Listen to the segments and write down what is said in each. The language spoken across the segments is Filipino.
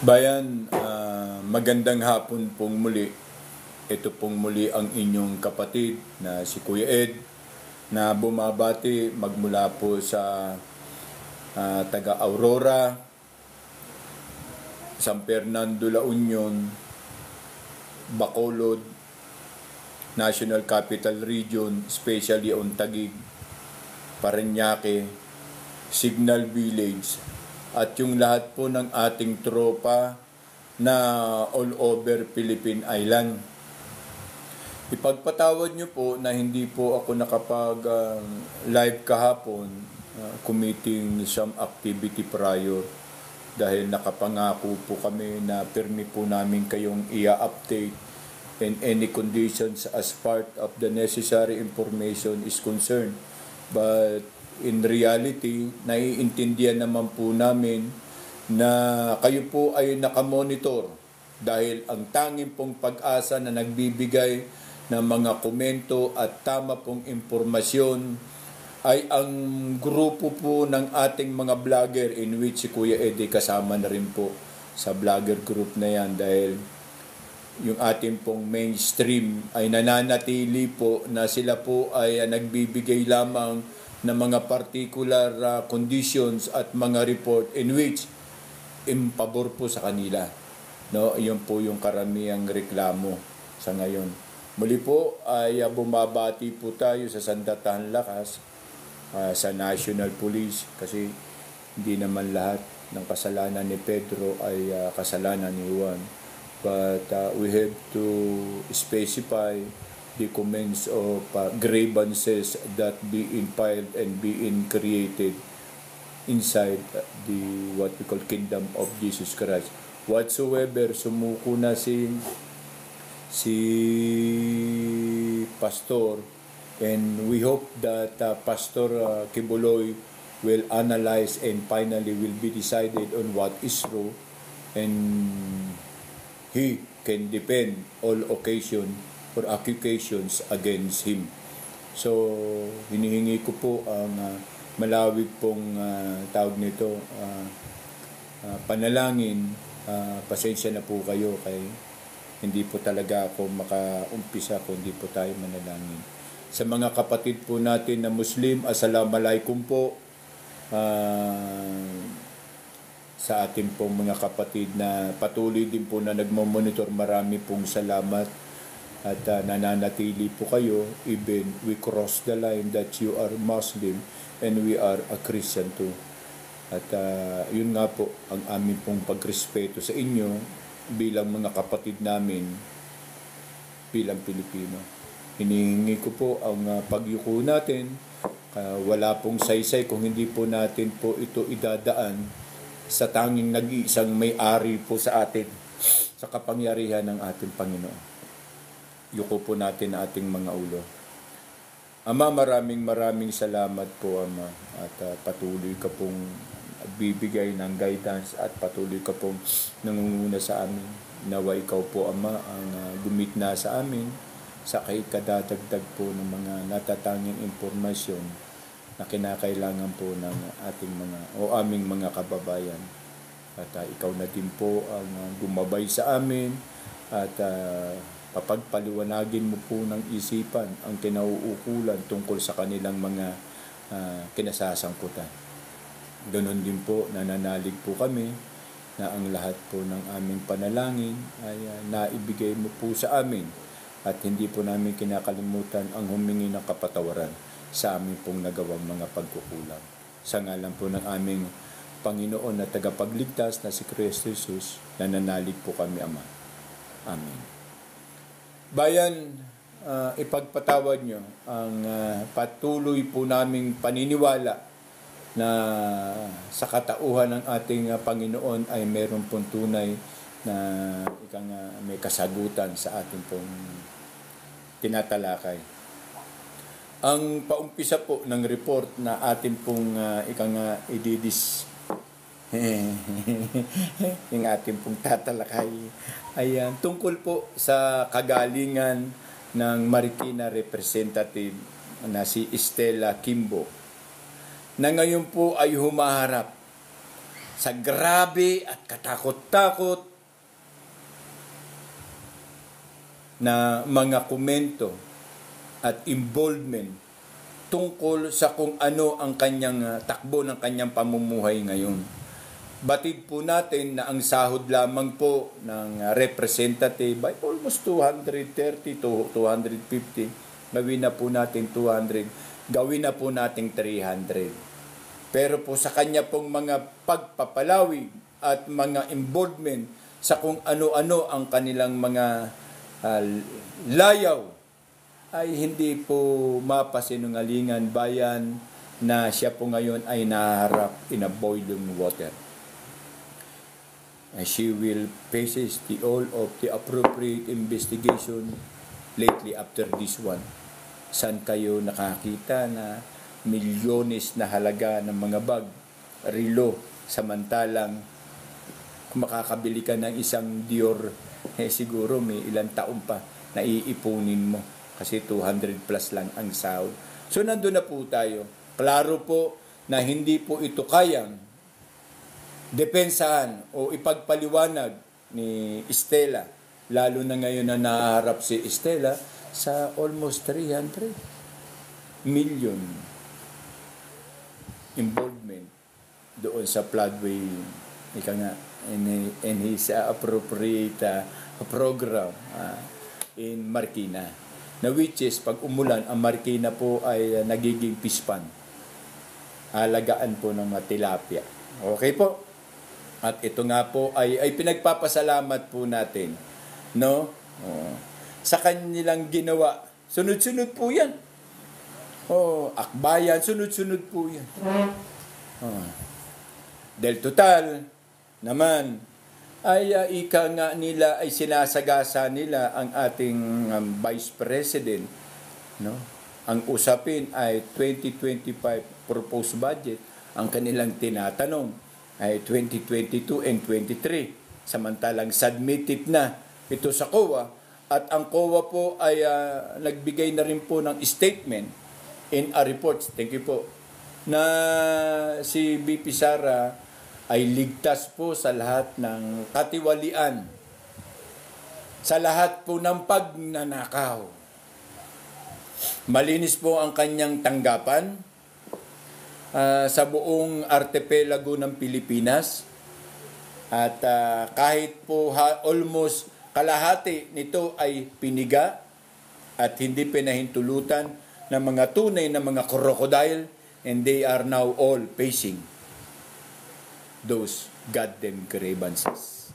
Bayan, magandang hapon pong muli. Ito pong muli ang inyong kapatid na si Kuya Ed na bumabati magmula po sa taga Aurora, San Fernando, La Union, Bacolod, National Capital Region, especially on Taguig, Parañaque, Signal Village, at yung lahat po ng ating tropa na all over Philippine Island. Ipagpatawad nyo po na hindi po ako nakapag-live kahapon, committing some activity prior dahil nakapangako po kami na pirmi po namin kayong i-update and any conditions as part of the necessary information is concerned. But in reality, naiintindihan naman po namin na kayo po ay nakamonitor dahil ang tanging pong pag-asa na nagbibigay ng mga komento at tama pong impormasyon ay ang grupo po ng ating mga vlogger, in which si Kuya Eddie kasama na rin po sa vlogger group na yan, dahil yung ating pong mainstream ay nananatili po na sila po ay nagbibigay lamang ng mga particular conditions at mga report in which in pabor po sa kanila. No, iyon po yung karamihang reklamo sa ngayon. Muli po ay bumabati po tayo sa Sandatahan Lakas, sa National Police, kasi hindi naman lahat ng kasalanan ni Pedro ay kasalanan ni Juan. But we have to specify the comments of grievances that being filed and being created inside the what we call kingdom of Jesus Christ. Whatsoever, sumuko na si Pastor, and we hope that Pastor Kibuloy will analyze and finally will be decided on what is true, and he can defend all occasion or accusations against him. So, hinihingi ko po ang malawig pong tawag nito, panalangin. Pasensya na po kayo kay hindi po talaga ako makaumpisa kung hindi po tayo manalangin. Sa mga kapatid po natin na Muslim, assalamualaikum po. Sa ating pong mga kapatid na patuloy din po na nagmamonitor, marami pong salamat. At nananatili po kayo, even we cross the line that you are Muslim and we are a Christian too. At yun nga po ang aming pong pagrespeto sa inyo bilang mga kapatid namin bilang Pilipino. Hinihingi ko po ang pagyuko natin. Wala pong saysay kung hindi po natin po ito idadaan sa tanging nag-iisang may-ari po sa atin, sa kapangyarihan ng ating Panginoon. Yuko po natin ating mga ulo. Ama, maraming salamat po, Ama, at patuloy ka pong bibigay ng guidance at patuloy ka pong nangunguna sa amin. Nawa ikaw po, Ama, ang gumitna sa amin sa kadadagdag po ng mga natatanging impormasyon na kinakailangan po ng ating aming mga kababayan. At ikaw na din po ang gumabay sa amin at papagpaliwanagin mo po ng isipan ang kinauukulan tungkol sa kanilang mga kinasasangkutan. Ganon din po, nananalig po kami na ang lahat po ng aming panalangin ay naibigay mo po sa amin at hindi po namin kinakalimutan ang humingi ng kapatawaran sa amin pong nagawang mga pagkukulang. Sa ngalan po ng aming Panginoon na tagapagligtas na si Kristo Jesus, nananalig po kami, Ama. Amen. Bayan, ipagpatawad nyo ang patuloy po naming paniniwala na sa katauhan ng ating Panginoon ay meron pong tunay na may kasagutan sa ating pong tinatalakay. Ang paumpisa po ng report na ating pong yung ating pong tatalakay ay tungkol po sa kagalingan ng Marikina representative na si Estela Kimbo, na ngayon po ay humaharap sa grabe at katakot-takot na mga komento at involvement tungkol sa kung ano ang kanyang takbo ng kanyang pamumuhay ngayon. Batid po natin na ang sahod lamang po ng representative ay almost 230 to 250. Gawin na po natin 200. Gawin na po natin 300. Pero po sa kanya pong mga pagpapalawig at mga involvement sa kung ano-ano ang kanilang mga layaw ay hindi po mapasinungalingan bayan na siya po ngayon ay naharap in a boiling water. And she will faces all of the appropriate investigation lately after this one. Saan kayo nakakita na milyones na halaga ng mga bag, relo, samantalang kung makakabili ka ng isang Dior, siguro may ilang taon pa na iipunin mo kasi 200 plus lang ang sahod. So nandun na po tayo. Klaro po na hindi po ito kayang depensahan o ipagpaliwanag ni Estela, lalo na ngayon na naharap si Estela sa almost 300 million involvement doon sa floodway, ika nga, in his appropriate program in Marikina, na which is pag umulan ang Marikina po ay nagiging pispan, alagaan po ng mga tilapia. Okay po. At ito nga po ay pinagpapasalamat po natin, no? Sa kanilang ginawa. Sunod-sunod po yan. Akbayan, sunod-sunod po yan. Del total naman ay ika nga nila ay sinasagasa nila ang ating Vice President, no? Ang usapin ay 2025 proposed budget. Ang kanilang tinatanong ay 2022 and 23. Samantalang submitted na ito sa COA at ang COA po ay nagbigay na rin po ng statement in a report, thank you po, na si BP Sara ay ligtas po sa lahat ng katiwalian, sa lahat po ng pagnanakaw. Malinis po ang kanyang tanggapan sa buong archipelago ng Pilipinas at kahit po almost kalahati nito ay piniga at hindi pinahintulutan ng mga tunay na mga crocodile, and they are now all facing those goddamn grievances.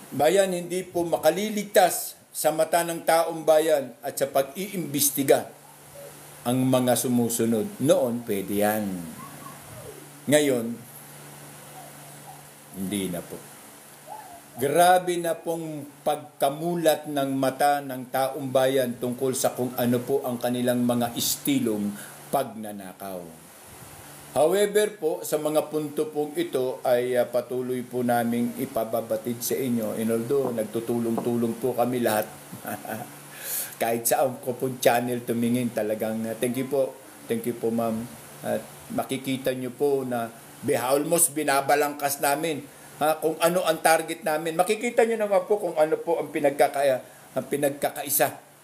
Bayan, hindi po makaliligtas sa mata ng taong bayan at sa pag-iimbestiga ang mga sumusunod. Noon, pwede yan. Ngayon, hindi na po. Grabe na pong pagkamulat ng mata ng taong bayan tungkol sa kung ano po ang kanilang mga istilong pagnanakaw. However po, sa mga punto pong ito ay patuloy po naming ipababatid sa inyo. And although nagtutulong-tulong po kami lahat, kahit saan ko po channel tumingin, talagang thank you po ma'am. At makikita nyo po na almost binabalangkas namin kung ano ang target namin. Makikita nyo naman po kung ano po ang pinagkakaisa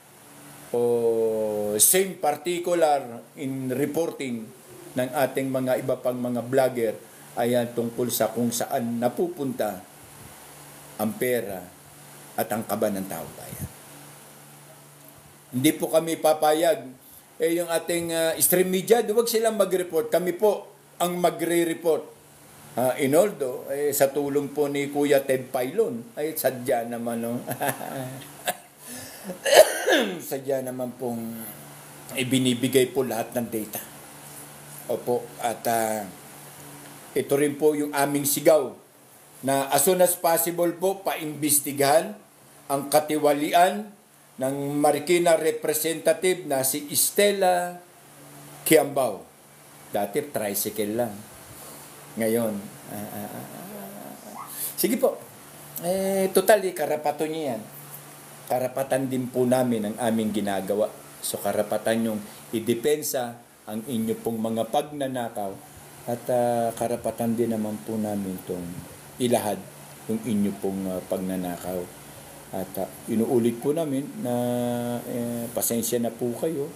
o same particular in reporting ng ating mga iba pang mga vlogger ay tungkol sa kung saan napupunta ang pera at ang kaba ng taong bayan. Hindi po kami papayag. Yung ating stream media, huwag silang mag-report. Kami po ang magre-report. Inoldo, sa tulong po ni Kuya Ted Pailon, ay sadya naman, no? Sadya naman pong ibinibigay po lahat ng data. Opo, at ito rin po yung aming sigaw na as soon as possible po, paimbestigahan ang katiwalian ng Marikina representative na si Estela Quiambao. Dati tricycle lang. Ngayon, sige po. Totally, karapatan niya yan. Karapatan din po namin ang aming ginagawa. So, karapatan yung idepensa ang inyo pong mga pagnanakaw At karapatan din naman po namin itong ilahad yung inyo pong pagnanakaw. At inuulit po namin na pasensya na po kayo.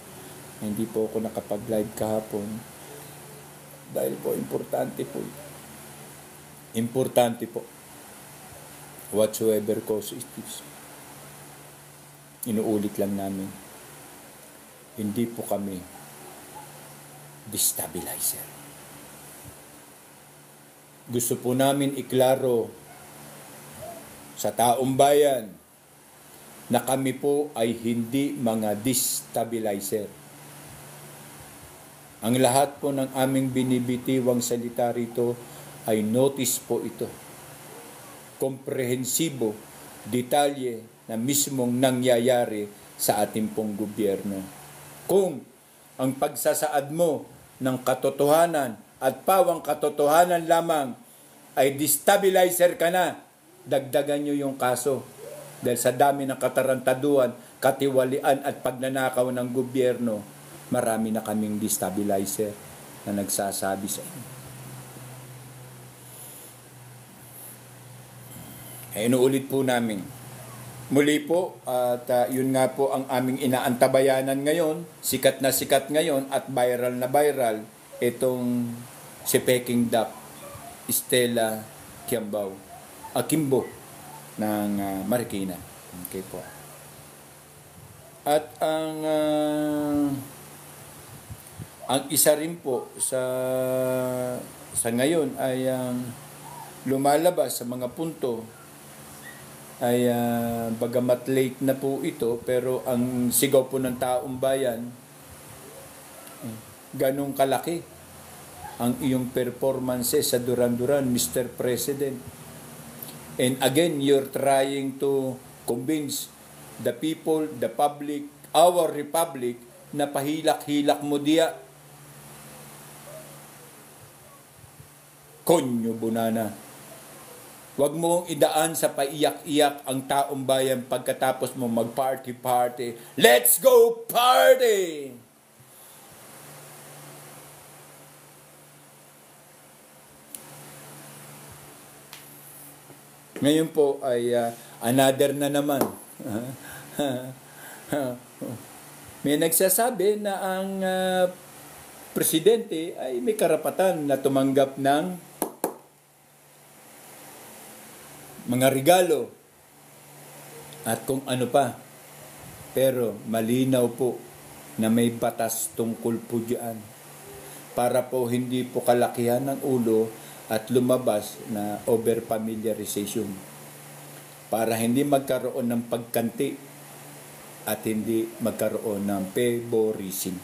Hindi po ako nakapag-live kahapon. Dahil po, importante po. Importante po. Whatsoever cause it is. Inuulit lang namin. Hindi po kami destabilizer. Gusto po namin iklaro sa taong bayan na kami po ay hindi mga destabilizer. Ang lahat po ng aming binibitiwang salita rito ay notice po ito. Komprehensibo, detalye na mismong nangyayari sa ating pong gobyerno. Kung ang pagsasaad mo ng katotohanan at pawang katotohanan lamang ay destabilizer ka na, dagdagan nyo yung kaso. Dahil sa dami ng katarantaduhan, katiwalian at pagnanakaw ng gobyerno, marami na kaming destabilizer na nagsasabi sa inyo. Inuulit po namin. Muli po, at yun nga po ang aming inaantabayanan ngayon, sikat na sikat ngayon at viral na viral, itong si Peking Duck, Stella Kimbo ng Marikina. Okay po. At ang isa rin po sa ngayon ay lumalabas sa mga punto ay bagamat late na po ito, pero ang sigaw po ng taong bayan, ganong kalaki ang iyong performances sa Duran-Duran, Mr. President. And again, you're trying to convince the people, the public, our republic, na pahilak-hilak mo diya. Konyo bunana. Huwag mong idaan sa paiyak-iyak ang taong bayan pagkatapos mo mag-party-party. Let's go party! Ngayon po ay another na naman. May nagsasabi na ang presidente ay may karapatan na tumanggap ng mga regalo at kung ano pa. Pero malinaw po na may batas tungkol po diyan para po hindi po kalakihan ng ulo at lumabas na over-familiarization, para hindi magkaroon ng pagkanti at hindi magkaroon ng favorism.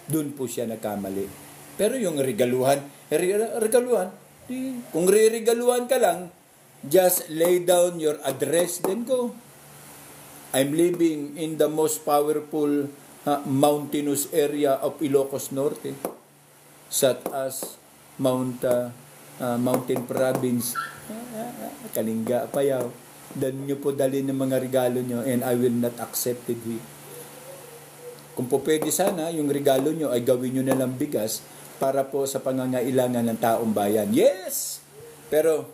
Doon po siya nagkamali. Pero yung regaluhan, kung re-regaluhan ka lang, just lay down your address, then go. I'm living in the most powerful mountainous area of Ilocos Norte, such as Mountain Province, Kalinga, Apayao. Dan nyo po dali ng mga regalo nyo and I will not accept it. Kung po pwede sana, yung regalo nyo ay gawin nyo na lang bigas para po sa pangangailangan ng taong bayan. Yes! Pero,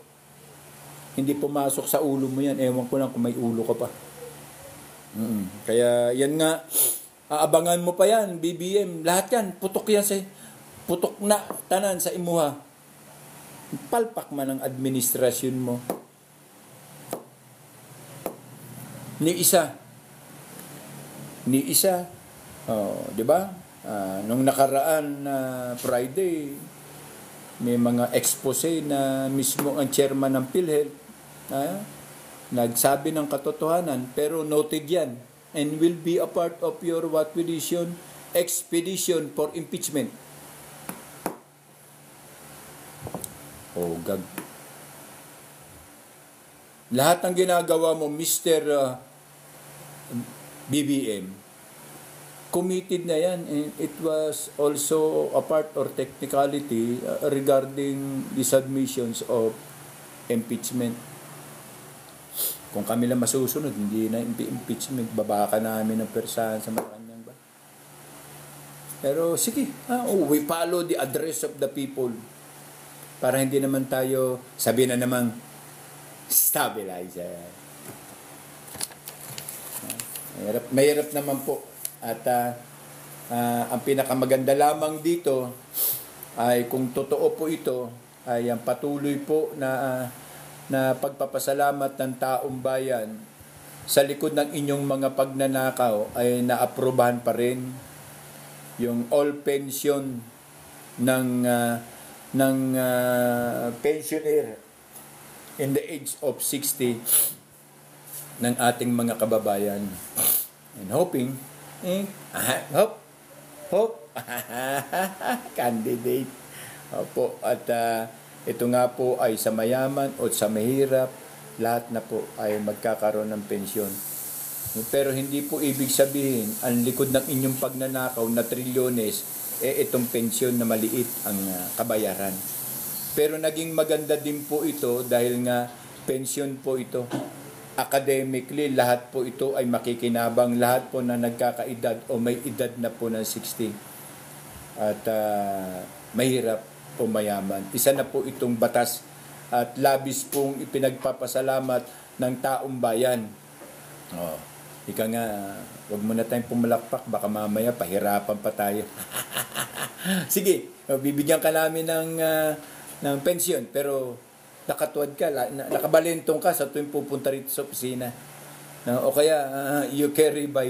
hindi pumasok sa ulo mo yan. Ewan ko lang kung may ulo ka pa. Kaya, yan nga, aabangan mo pa yan, BBM. Lahat yan, putok na tanan sa imuha. Palpak man ang administrasyon mo. Ni isa. Di ba? Nung nakaraan na Friday, may mga expose na mismo ang chairman ng PhilHealth nagsabi ng katotohanan, pero noted yan and will be a part of your expedition for impeachment. Oh, gag. Lahat ng ginagawa mo, Mr. BBM, committed na yan, and it was also a part or technicality regarding the submissions of impeachment. Kung kami lang masusunod, hindi na impeachment, babaka namin ng persahan sa Malacanang ba? Pero sige, we follow the address of the people. Para hindi naman tayo sabi na namang stabilizer. Mahirap naman po. At ang pinakamaganda lamang dito ay kung totoo po ito, ay ang patuloy po na pagpapasalamat ng taong bayan sa likod ng inyong mga pagnanakaw ay naaprubahan pa rin yung all pension ng pensioner in the age of 60 ng ating mga kababayan. And hoping, hope, candidate. Opo, at ito nga po ay sa mayaman o sa mahirap, lahat na po ay magkakaroon ng pensyon. Pero hindi po ibig sabihin, ang likod ng inyong pagnanakaw na trilyones, itong pensyon na maliit ang kabayaran. Pero naging maganda din po ito dahil nga pensyon po ito. Academically, lahat po ito ay makikinabang, lahat po na nagkakaedad o may edad na po ng 60. At mahirap o mayaman. Isa na po itong batas at labis pong ipinagpapasalamat ng taong bayan. Ika nga, wag mo na tayong pumalakpak, baka mamaya pahirapan pa tayo. Sige, bibigyan ka namin ng pensyon, pero nakatuwad ka, nakabalintong ka sa tuwing pupunta rito sa opisina. O kaya, you carry by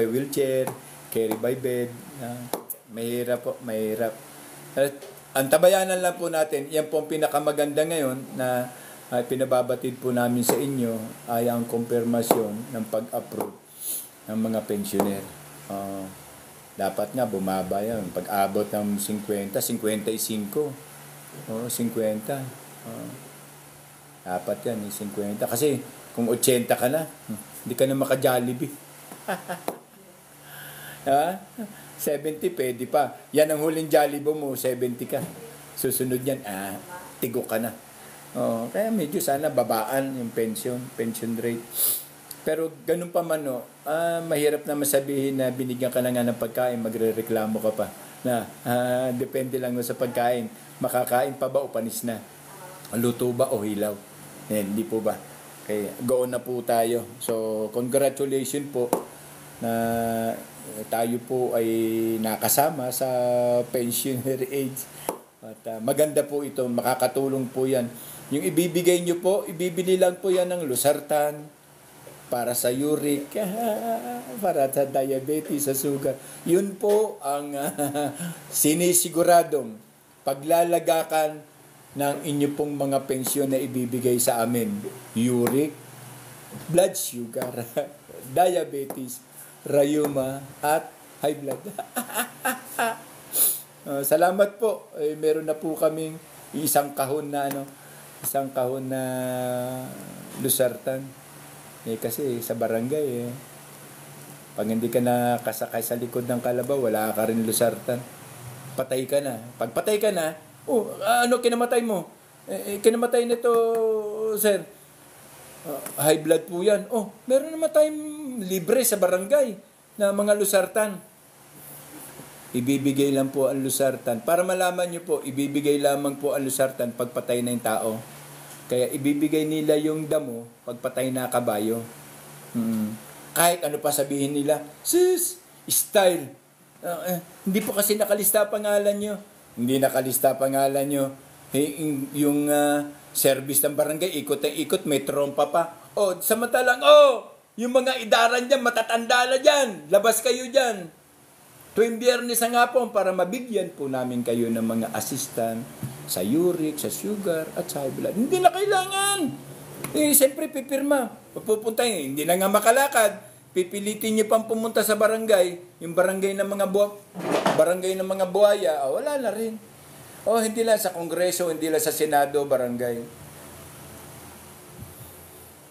wheelchair, carry by bed. Mahirap po, mahirap. At ang tabayanan lang po natin, yan po ang pinakamaganda ngayon na pinababatid po namin sa inyo ay ang kumpirmasyon ng pag-approve ng mga pensioner. Dapat nga bumaba yan. Pag-abot ng 50, 55. 50. Dapat yan, 50. Kasi kung 80 ka na, hindi ka na maka-Jollibee. 70, pwede pa. Yan ang huling Jollibee mo, 70 ka. Susunod yan, tigo ka na. Kaya medyo sana babaan yung pension rate. Pero ganun pa man, mahirap na masabihin na binigyan ka na nga ng pagkain, magrereklamo ka pa. Na depende lang sa pagkain. Makakain pa ba o panis na? Luto ba o hilaw? Hindi po ba? Kaya go na po tayo. So, congratulations po na tayo po ay nakasama sa pensioner age. At maganda po ito, makakatulong po yan. Yung ibibigay nyo po, ibibili lang po yan ng losartan para sa uric, para sa diabetes, sa sugar. Yun po ang sinisiguradong paglalagakan ng inyo pong mga pensyon na ibibigay sa amin. Uric, blood sugar, diabetes, rheuma, at high blood. Salamat po. Meron na po kaming isang kahon na losartan. Kasi sa barangay pag hindi ka na kasakay sa likod ng kalabaw, wala ka rin losartan. Patay ka na. Pag patay ka na, kinamatay mo? Kinamatay nito, sir. High blood po yan. Meron naman tayong libre sa barangay na mga losartan. Ibibigay lang po ang losartan. Para malaman nyo po, ibibigay lamang po ang losartan pag patay na yung tao. Kaya ibibigay nila yung damo pag patay na kabayo. Kahit ano pa sabihin nila, sis, style. Hindi po kasi nakalista pangalan nyo. Hindi nakalista pangalan nyo. Yung service ng barangay, ikot, may trompa pa. Samantalang, yung mga idaran dyan, matatanda na dyan. Labas kayo dyan. Tuwing Biyernes ang hapon para mabigyan po namin kayo ng mga assistant sa uric, sa sugar, at sa high blood. Hindi na kailangan. Siyempre, pipirma. Pupunta hindi na nga makalakad. Pipilitin niyo pang pumunta sa barangay. Yung barangay ng mga buhaya, wala na rin. Hindi lang sa Kongreso, hindi lang sa Senado, barangay.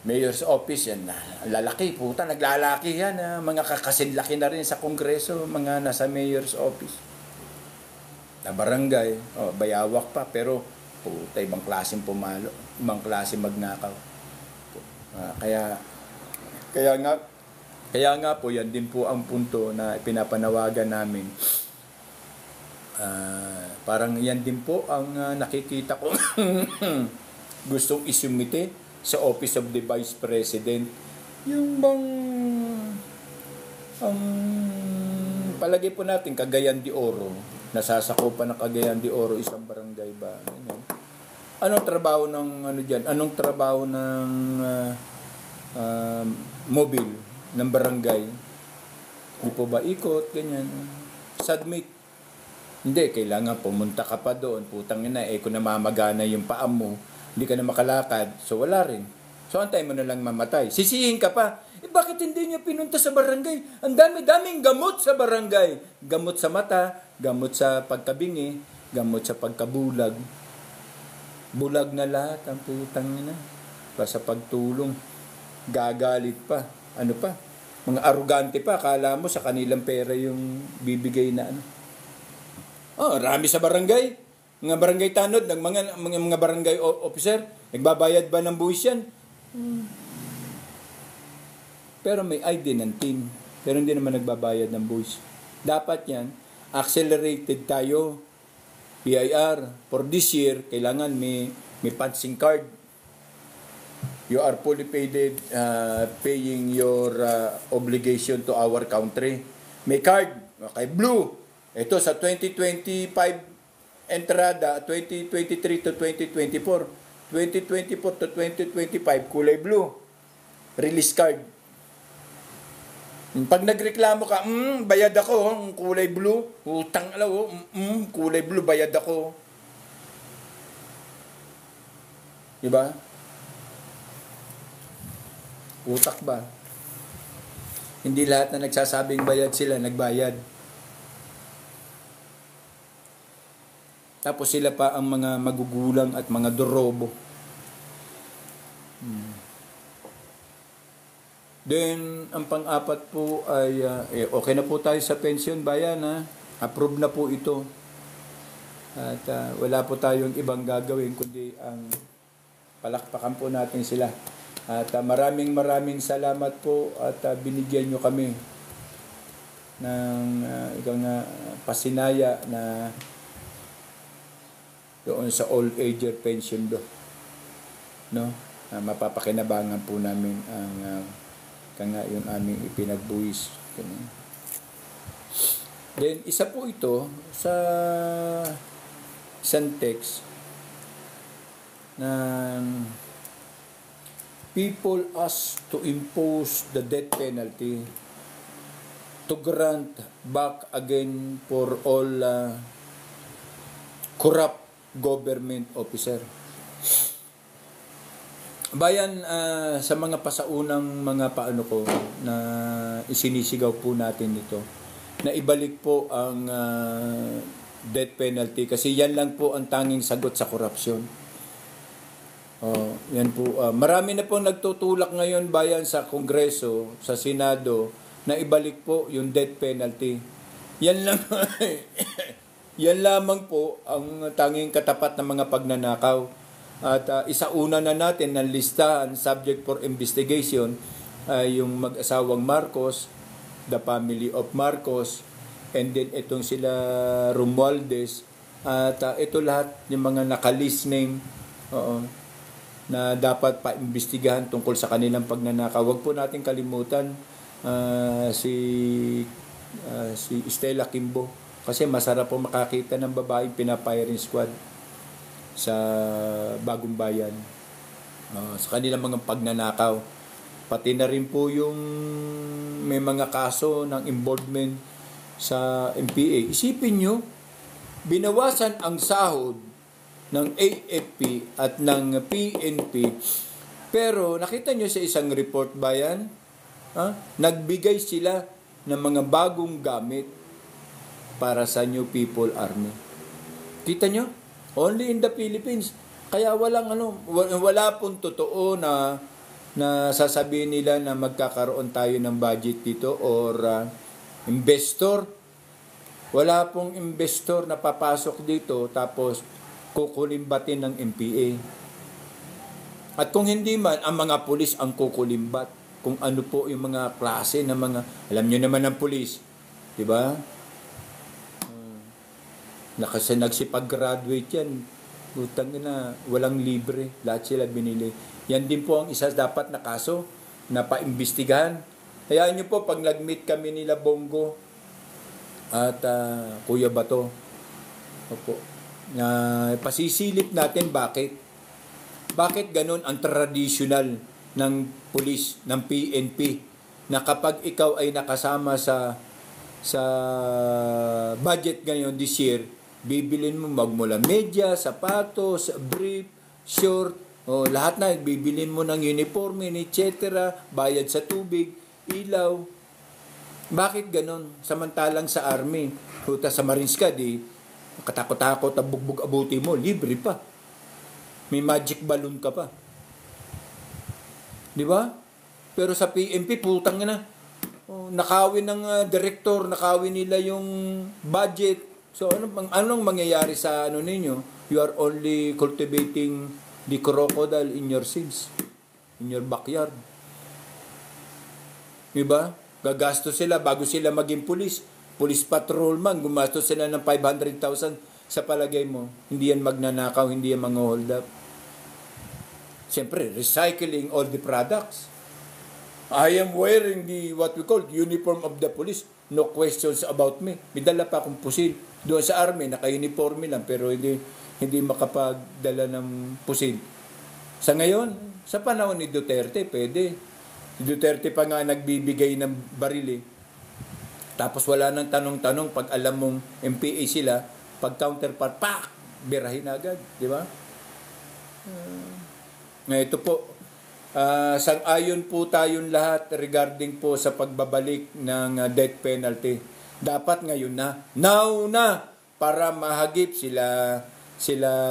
Mayor's office yan. Lalaki, puta, naglalaki yan. Mga kakasinlaki na rin sa Kongreso, mga nasa mayor's office. Na barangay, bayawak pa, pero puta, ibang klaseng pumalo, ibang klaseng magnakaw. Kaya nga, Kaya nga po, yan din po ang punto na pinapanawagan namin. Parang yan din po ang nakikita ko gustong isumite sa Office of the Vice President. Yung bang ang palagi po natin Cagayan de Oro, nasasakupan ng Cagayan de Oro isang barangay ba? Anong trabaho ng ano diyan? Anong trabaho ng mobile ng barangay? Di po ba ikot ganyan? Submit. Hindi, kailangan pumunta ka pa doon. Putang ina, kung namamagana yung paa mo, hindi ka na makalakad, so wala rin. So antay mo na lang mamatay. Sisihin ka pa, bakit hindi niya pinunta sa barangay? Ang dami-daming gamot sa barangay. Gamot sa mata, gamot sa pagkabingi, gamot sa pagkabulag. Bulag na lahat ang putang ina. Sa pagtulong, gagalit pa. Ano pa? Mga arugante pa, akala mo sa kanilang pera yung bibigay na ano. Rami sa barangay. Mga barangay tanod ng mga barangay officer, nagbabayad ba ng buwis yan? Pero may ID ng team. Pero hindi naman nagbabayad ng buwis. Dapat yan, accelerated tayo. PIR. For this year, kailangan may punching card. You are fully paid, paying your obligation to our country. May card. Okay, blue. Ito sa 2025 entrada, 2023 to 2024. 2024 to 2025, kulay blue. Release card. Pag nagreklamo ka, bayad ako, kulay blue. Utang alaw, kulay blue, bayad ako. Diba? Utak ba? Hindi lahat na nagsasabing bayad sila, nagbayad. Tapos sila pa ang mga magugulang at mga dorobo. Then, ang pang-apat po ay, okay na po tayo sa pension bayan, ha? Approve na po ito. At wala po tayong ibang gagawin, kundi ang palakpakan po natin sila. At maraming salamat po at binigyan nyo kami ng pasinaya na doon sa old ager pension do, no? Mapapakinabangan po namin ang yung aming ipinagbuwis. Then isa po ito sa isang text ng people asked to impose the death penalty to grant back again for all corrupt government officer. Bayan, sa mga pasaunang mga paano ko na isinisigaw po natin ito, na ibalik po ang death penalty kasi yan lang po ang tanging sagot sa korupsyon. Yan po. Marami na po nagtutulak ngayon bayan sa Kongreso, sa Senado, na ibalik po yung death penalty. Yan lang yan lamang po ang tanging katapat ng mga pagnanakaw. At isauna na natin ng listahan subject for investigation ay yung mag-asawang Marcos, the family of Marcos, and then itong sila Romualdez. At ito lahat yung mga nakalist name na dapat pa-imbestigahan tungkol sa kanilang pagnanakaw. Huwag po natin kalimutan si Stella Kimbo. Kasi masarap po makakita ng babaeng pinapiring squad sa Bagong Bayan. Sa kanilang mga pagnanakaw. Pati na rin po yung may mga kaso ng involvement sa MPA. Isipin nyo, binawasan ang sahod ng AFP at ng PNP. Pero nakita nyo sa isang report bayan, nagbigay sila ng mga bagong gamit para sa New People Army. Kita nyo? Only in the Philippines. Kaya wala pong totoo na sasabihin nila na magkakaroon tayo ng budget dito or investor. Wala pong investor na papasok dito tapos kukulimbatin ng MPA. At kung hindi man, ang mga pulis ang kukulimbat. kung ano po yung mga klase ng mga, alam nyo naman ng pulis, di ba? Kasi nagsipag-graduate yan, utang na, walang libre, lahat sila binili. Yan din po ang isa dapat na kaso na paimbestigahan. Hayaan nyo po, pag nag-meet kami nila Bongo at Kuya Bato, opo, pasisilip natin bakit ganun ang traditional ng pulis, ng PNP, na kapag ikaw ay nakasama sa budget ngayon this year, bibilin mo magmula media, sapatos, brief, short, lahat na, bibilin mo ng uniforme, etc., bayad sa tubig, ilaw. Bakit ganon? Samantalang sa army, sa Marines ka, di katakot-takot ang bugbog abuti mo, libre pa. May magic balloon ka pa. Di ba? Pero sa PNP, putang na. Nakawin ng director, nakawin nila yung budget. So anong mangyayari sa ninyo? You are only cultivating the crocodile in your seeds, in your backyard. Diba? Gagastos sila bago sila maging police patrolman, gumastos sila ng 500,000 sa palagay mo. Hindi yan magnanakaw, hindi yan mga-hold up. Siyempre, recycling all the products. I am wearing the what we call uniform of the police. No questions about me. May dala pa akong pusil. Doon sa army, naka-uniforme lang pero hindi makapagdala ng pusil. Sa ngayon, sa panahon ni Duterte, pwede. Si Duterte pa nga nagbibigay ng barili. Tapos wala nang tanong-tanong pag alam mong MPA sila, pag counterpart, pak! Birahin agad. Di ba? Ito po, sang-ayon po tayong lahat regarding po sa pagbabalik ng death penalty. Dapat ngayon na, now na, para mahagip sila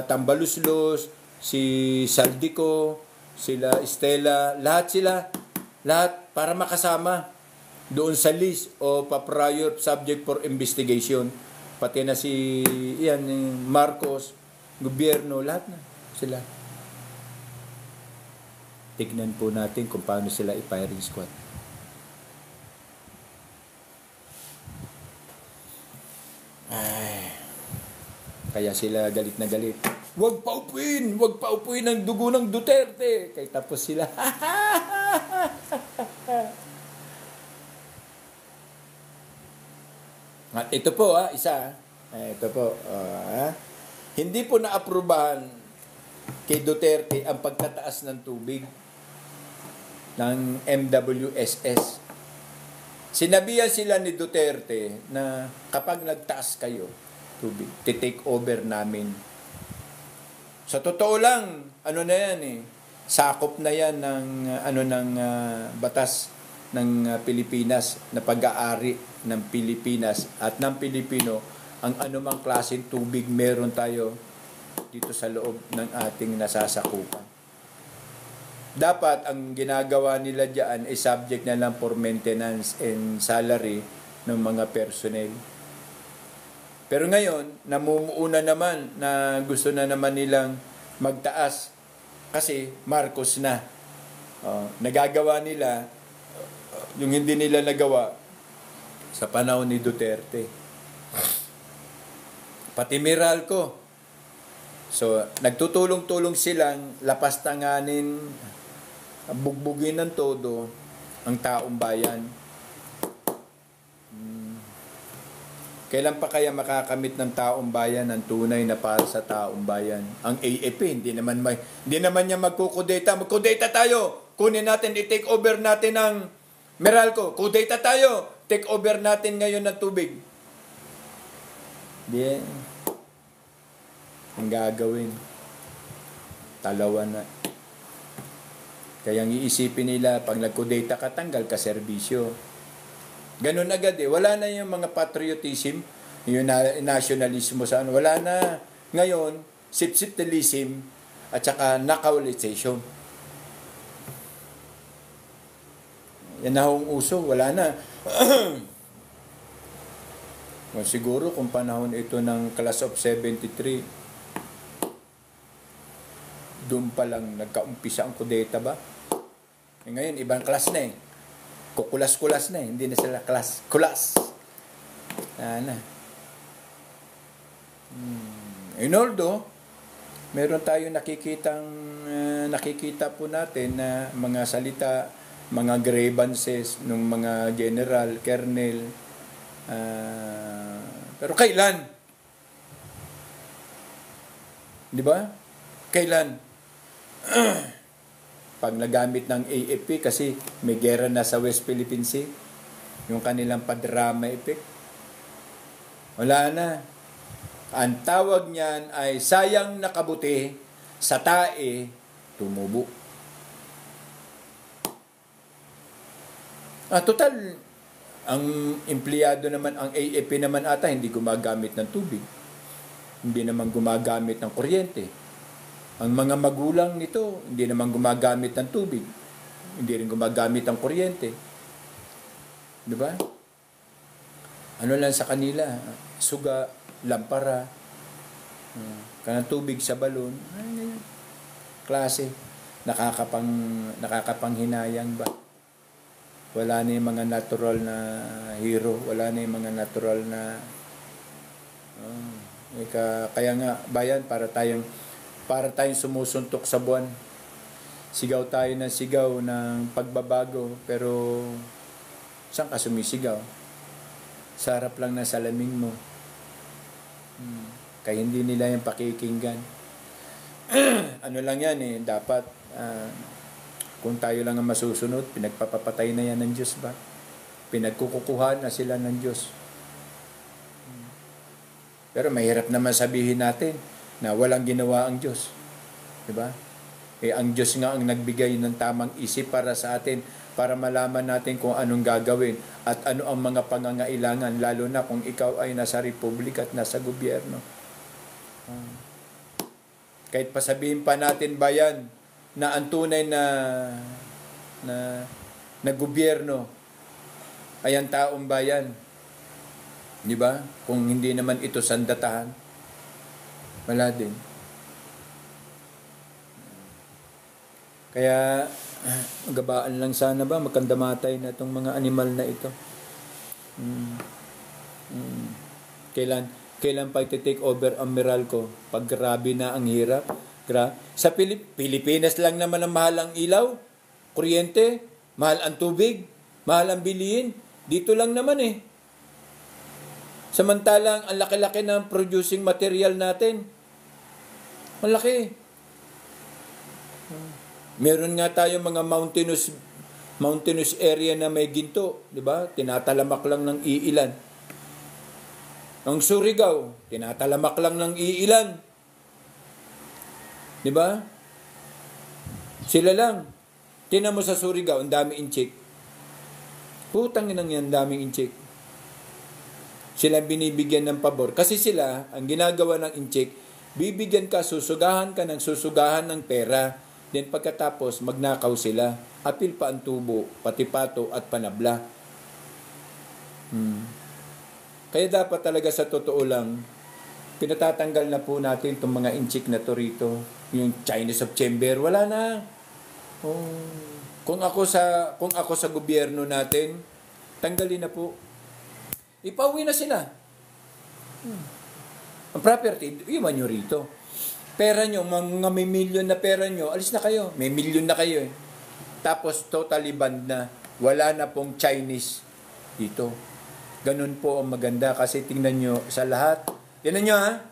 Tambaluslos, si Saldico, sila Estela, lahat para makasama doon sa list o pa-prior subject for investigation. Pati na si Marcos, gobyerno, lahat na sila. Tignan po natin kung paano sila i-firing squad. Kaya sila galit na galit. Huwag paupuin ang dugo ng Duterte. Kaya tapos sila. At ito po, isa. Ito po. Hindi po naaprubahan kay Duterte ang pagtataas ng tubig ng MWSS. Sinabihan sila ni Duterte na kapag nagtaas kayo tubig, take over namin. Sa totoo lang, na yan sakop na yan ng batas ng Pilipinas na pag-aari ng Pilipinas at ng Pilipino ang anumang klaseng tubig meron tayo dito sa loob ng ating nasasakupan. Dapat ang ginagawa nila diyan ay subject na lang for maintenance and salary ng mga personnel. Pero ngayon, namumuuna naman na gusto na naman nilang magtaas kasi Marcos na. Nagagawa nila yung hindi nila nagawa sa panahon ni Duterte. Pati Meralco. So, nagtutulong-tulong silang lapastanganin, bugbugin ng todo ang taong bayan. Kailan pa kaya makakamit ng taong bayan ang tunay na para sa taong bayan? Ang AFP, hindi naman niya magkukudeta. Magkudeta tayo! Kunin natin, i-take over natin ang Meralco. Kudeta tayo! Take over natin ngayon ng tubig. Di, ang gagawin. Talawa na. Kaya ang iisipin nila, pag nagkudeta ka, tanggal ka serbisyo. Ganun agad Wala na yung mga patriotism, yung nationalismo sa Wala na. Ngayon, sip-siptilism at saka nakawalisation. Yan na hong uso. Wala na. Siguro kung panahon ito ng class of 73, doon pa lang nagkaumpisa ang kudeta ba? Ngayon, ibang class na eh. Kukulas-kulas na eh. Hindi na sila class. Kulas. Ano. Although, meron tayong nakikita po natin na mga salita, mga grievances ng mga general, colonel. Pero kailan? Di ba? Kailan? Pag nagamit ng AFP kasi may gera na sa West Philippine Sea, yung kanilang padrama effect, wala na. Ang tawag niyan ay sayang nakabuti, sa tae, tumubo. Total, ang empleyado naman, ang AFP naman ata, hindi gumagamit ng tubig. Hindi naman gumagamit ng kuryente. Ang mga magulang nito, hindi naman gumagamit ng tubig. Hindi rin gumagamit ng kuryente. Di ba? Ano lang sa kanila? Suga, lampara, kanang tubig sa balon. Klase. Nakakapanghinayang ba? Wala na yung mga natural na hero. Wala na yung mga natural na... kaya nga, bayan, para tayong sumusuntok sa buwan. Sigaw tayo ng sigaw ng pagbabago, pero saan ka sumisigaw? Sa harap lang ng salamin mo. Kaya hindi nila yung pakikinggan. Ano lang yan eh, dapat kung tayo lang ang masusunod, pinagpapapatay na yan ng Diyos ba? Pinagkukukuhan na sila ng Diyos. Pero mahirap naman sabihin natin na walang ginawa ang Diyos. Diba? Ang Diyos nga ang nagbigay ng tamang isip para sa atin, para malaman natin kung anong gagawin at ano ang mga pangangailangan, lalo na kung ikaw ay nasa republika at nasa gobyerno. Kahit pasabihin pa natin bayan na ang tunay na gobyerno ay ang taong bayan. Di ba? Kung hindi naman ito sandatahan, wala din. Kaya, magabaan lang sana ba, magkandamatay na itong mga animal na ito. Kailan pa iti-take over ang Meralco? Pag grabe na ang hirap. Sa Pilipinas lang naman ang mahal ang ilaw, kuryente, mahal ang tubig, mahal ang bilihin. Dito lang naman eh. Samantalang ang laki-laki ng producing material natin. Malaki. Meron nga tayo mga mountainous area na may ginto, di ba? Tinatalamak lang ng iilan. Ang Surigao, tinatalamak lang ng iilan. Di ba? Sila lang. Tingnan mo sa Surigao, ang dami inchik. Putang inang yan, daming inchik. Sila binibigyan ng pabor. Kasi sila, ang ginagawa ng inchik, bibigyan ka, susugahan ka ng pera. Then pagkatapos, magnakaw sila. Apil pa ang tubo, pati pato at panabla. Kaya dapat talaga sa totoo lang, pinatatanggal na po natin itong mga inchik na to rito. Yung Chinese of Chamber, wala na. Kung ako sa gobyerno natin, tanggalin na po. Ipauwi na sila. Ang property, iwan nyo rito. Pera nyo, mga may milyon na pera nyo, alis na kayo. May milyon na kayo eh. Tapos totally banned na. Wala na pong Chinese dito. Ganun po ang maganda kasi tingnan nyo sa lahat. Tingnan nyo ha,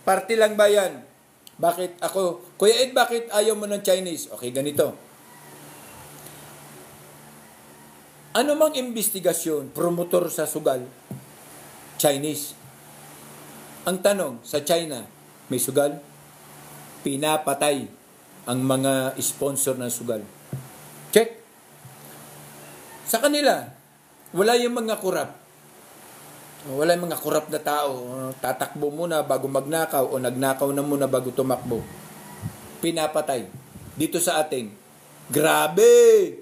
party lang ba yan? Bakit ako? Kuya Ed, bakit ayaw mo ng Chinese? Okay, ganito. Ano mang investigasyon, promotor sa sugal? Chinese. Ang tanong, sa China, may sugal? Pinapatay ang mga sponsor ng sugal. Check. Sa kanila, wala yung mga kurap. Wala yung mga kurap na tao. Tatakbo muna bago magnakaw o nagnakaw na muna bago tumakbo. Pinapatay. Dito sa ating, grabe!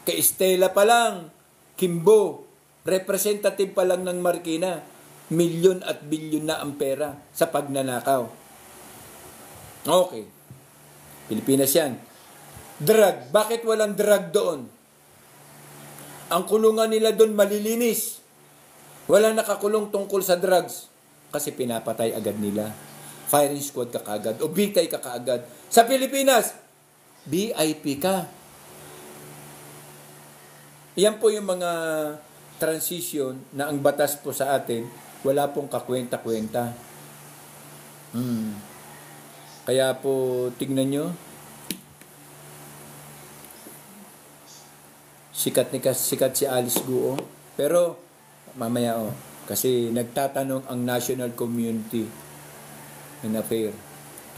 Kay Estela pa lang, Kimbo, representative pa lang ng Marikina, milyon at bilyon na ang pera sa pagnanakaw. Okay. Pilipinas yan. Drug. Bakit walang drug doon? Ang kulungan nila doon malilinis. Walang nakakulong tungkol sa drugs. Kasi pinapatay agad nila. Firing squad ka kaagad. O bitay ka kaagad. Sa Pilipinas, BIP ka. Yan po yung mga transition na ang batas po sa atin, wala pong kakwenta-kwenta. Kaya po, tignan nyo, sikat si Alice Guo. Pero, mamaya kasi nagtatanong ang national community in affair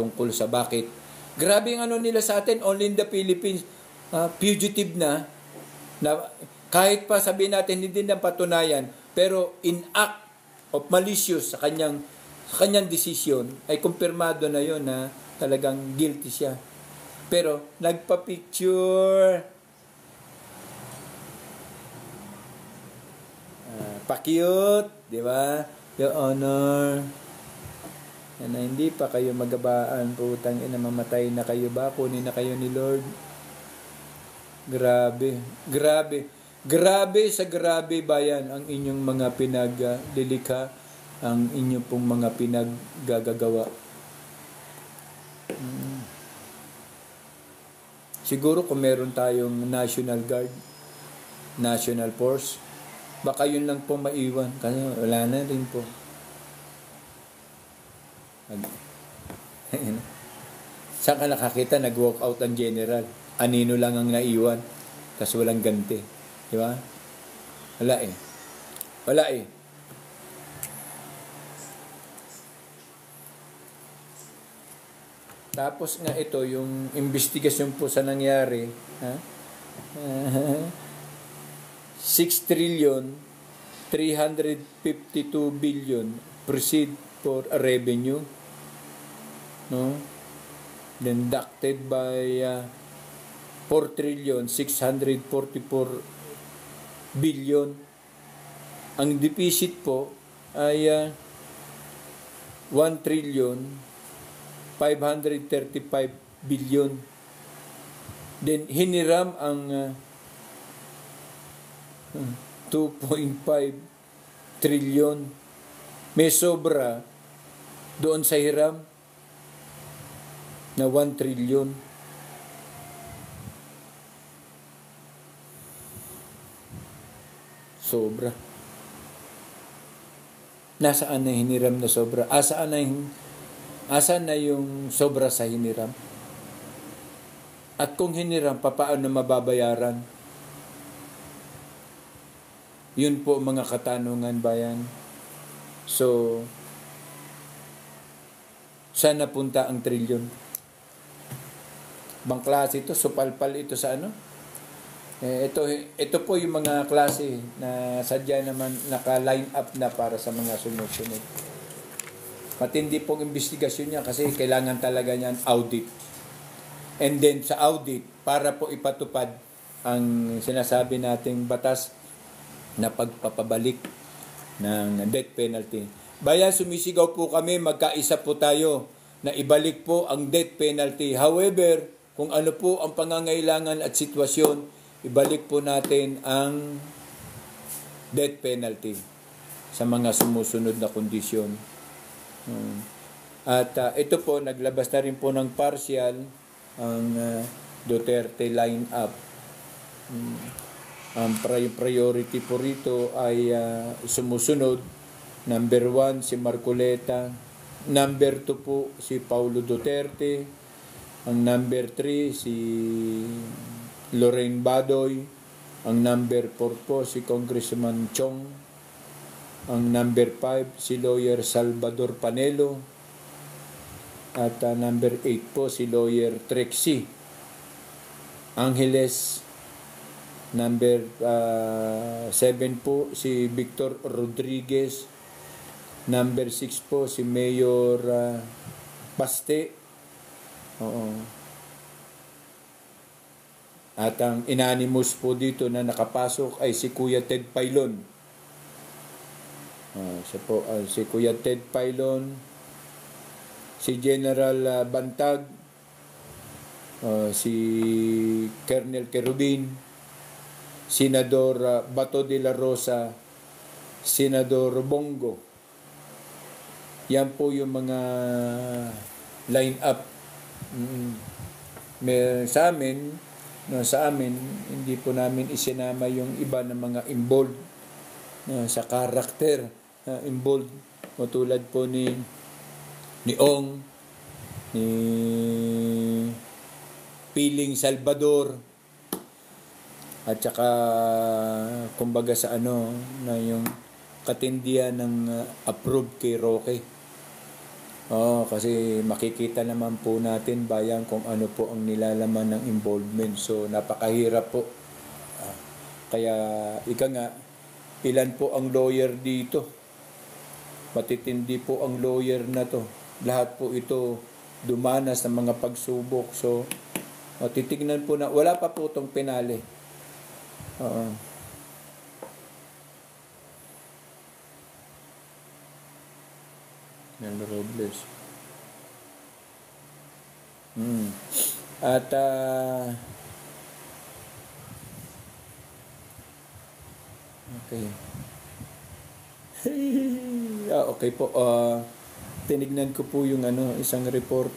tungkol sa bakit. Grabe ang nila sa atin, only in the Philippines, fugitive na kahit pa sabihin natin hindi na patunayan, pero in act of malicious sa kanyang desisyon, ay kumpirmado na yon na talagang guilty siya. Pero, nagpa-picture. Pa-cute, di ba? Your Honor. Na hindi pa kayo magabaan, putang ina, mamatay na kayo ba? Kunin na kayo ni Lord. Grabe. Grabe sa grabe bayan ang inyong mga pinaglilikha, ang inyong pong mga pinaggagawa. Siguro kung meron tayong National Guard, National Force, baka yun lang po maiwan. Kasi wala na rin po. Saan ka nakakita nag-walk out ang general? Anino lang ang naiwan kasi walang ganti. Di ba? Wala eh. Tapos nga ito, yung investigasyon po sa nangyari, 6 trillion 352 billion proceed for a revenue, no? Deducted by 4 trillion 644 billion. Ang deficit po ay 1 trillion 535 billion. Then hiniram ang 2.5 trillion. May sobra doon sa hiram na 1 trillion. Sobra. Nasaan na hiniram na sobra? Asaan na yung sobra sa hiniram? At kung hiniram, paano mababayaran? Yun po mga katanungan, bayan. So, saan napunta ang trilyon? Bang klase ito? Supalpal ito sa ano? Ito po yung mga klase na sadya naman naka-line up na para sa mga sumusunod. Matindi pong investigasyon niya kasi kailangan talaga niyan audit. And then sa audit, para po ipatupad ang sinasabi nating batas na pagpapabalik ng death penalty. Bayan, sumisigaw po kami, magkaisa po tayo na ibalik po ang death penalty. However, kung ano po ang pangangailangan at sitwasyon, ibalik po natin ang death penalty sa mga sumusunod na kondisyon. At ito po, naglabas na rin po ng partial ang Duterte line-up. Ang priority po rito ay sumusunod. Number 1, si Marcoleta. Number 2 po, si Paulo Duterte. Ang number 3, si Lorraine Badoy. Ang number 4 po, si Congressman Chong. Ang number 5, si Lawyer Salvador Panelo. At number 8 po, si Lawyer Trexie Angeles. Number 7 po, si Victor Rodriguez. Number 6 po, si Mayor Paste. Oo. At ang unanimous po dito na nakapasok ay si Kuya Ted Pailon. Si Kuya Ted Pailon, si General Bantag, si Colonel Querubin, Senador Bato de la Rosa, Senador Bongo. Yan po yung mga line up. Sa amin, hindi po namin isinama yung iba ng mga involved sa karakter, involved. O tulad po ni Ong, ni Piling Salvador, at saka kumbaga sa na yung katindihan ng approved kay Roque. Kasi makikita naman po natin bayan kung ano po ang nilalaman ng involvement. So napakahirap po. Kaya ika nga, ilan po ang lawyer dito? Matitindi po ang lawyer na to. Lahat po ito dumanas ng mga pagsubok. So titignan po na wala pa po itong penale. Yan Robles. At okay. Okay po. Tinignan ko po yung isang report.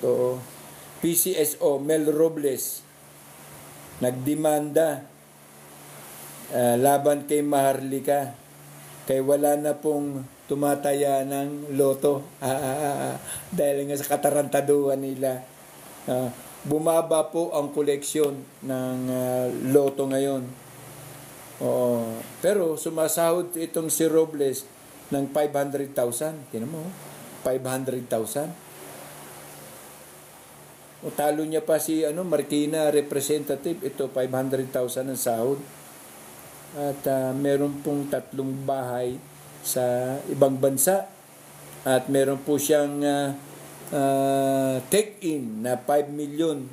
PCSO Mel Robles nagdemanda laban kay Maharlika kay wala na pong tumataya ng loto dahil nga sa katarantaduhan nila. Bumaba po ang koleksyon ng loto ngayon. Pero sumasahod itong si Robles ng 500,000. Tingnan mo, 500,000. Talo niya pa si Marikina representative. Ito 500,000 ang sahod. At meron pong 3 bahay sa ibang bansa. At meron po siyang take-in na $5 million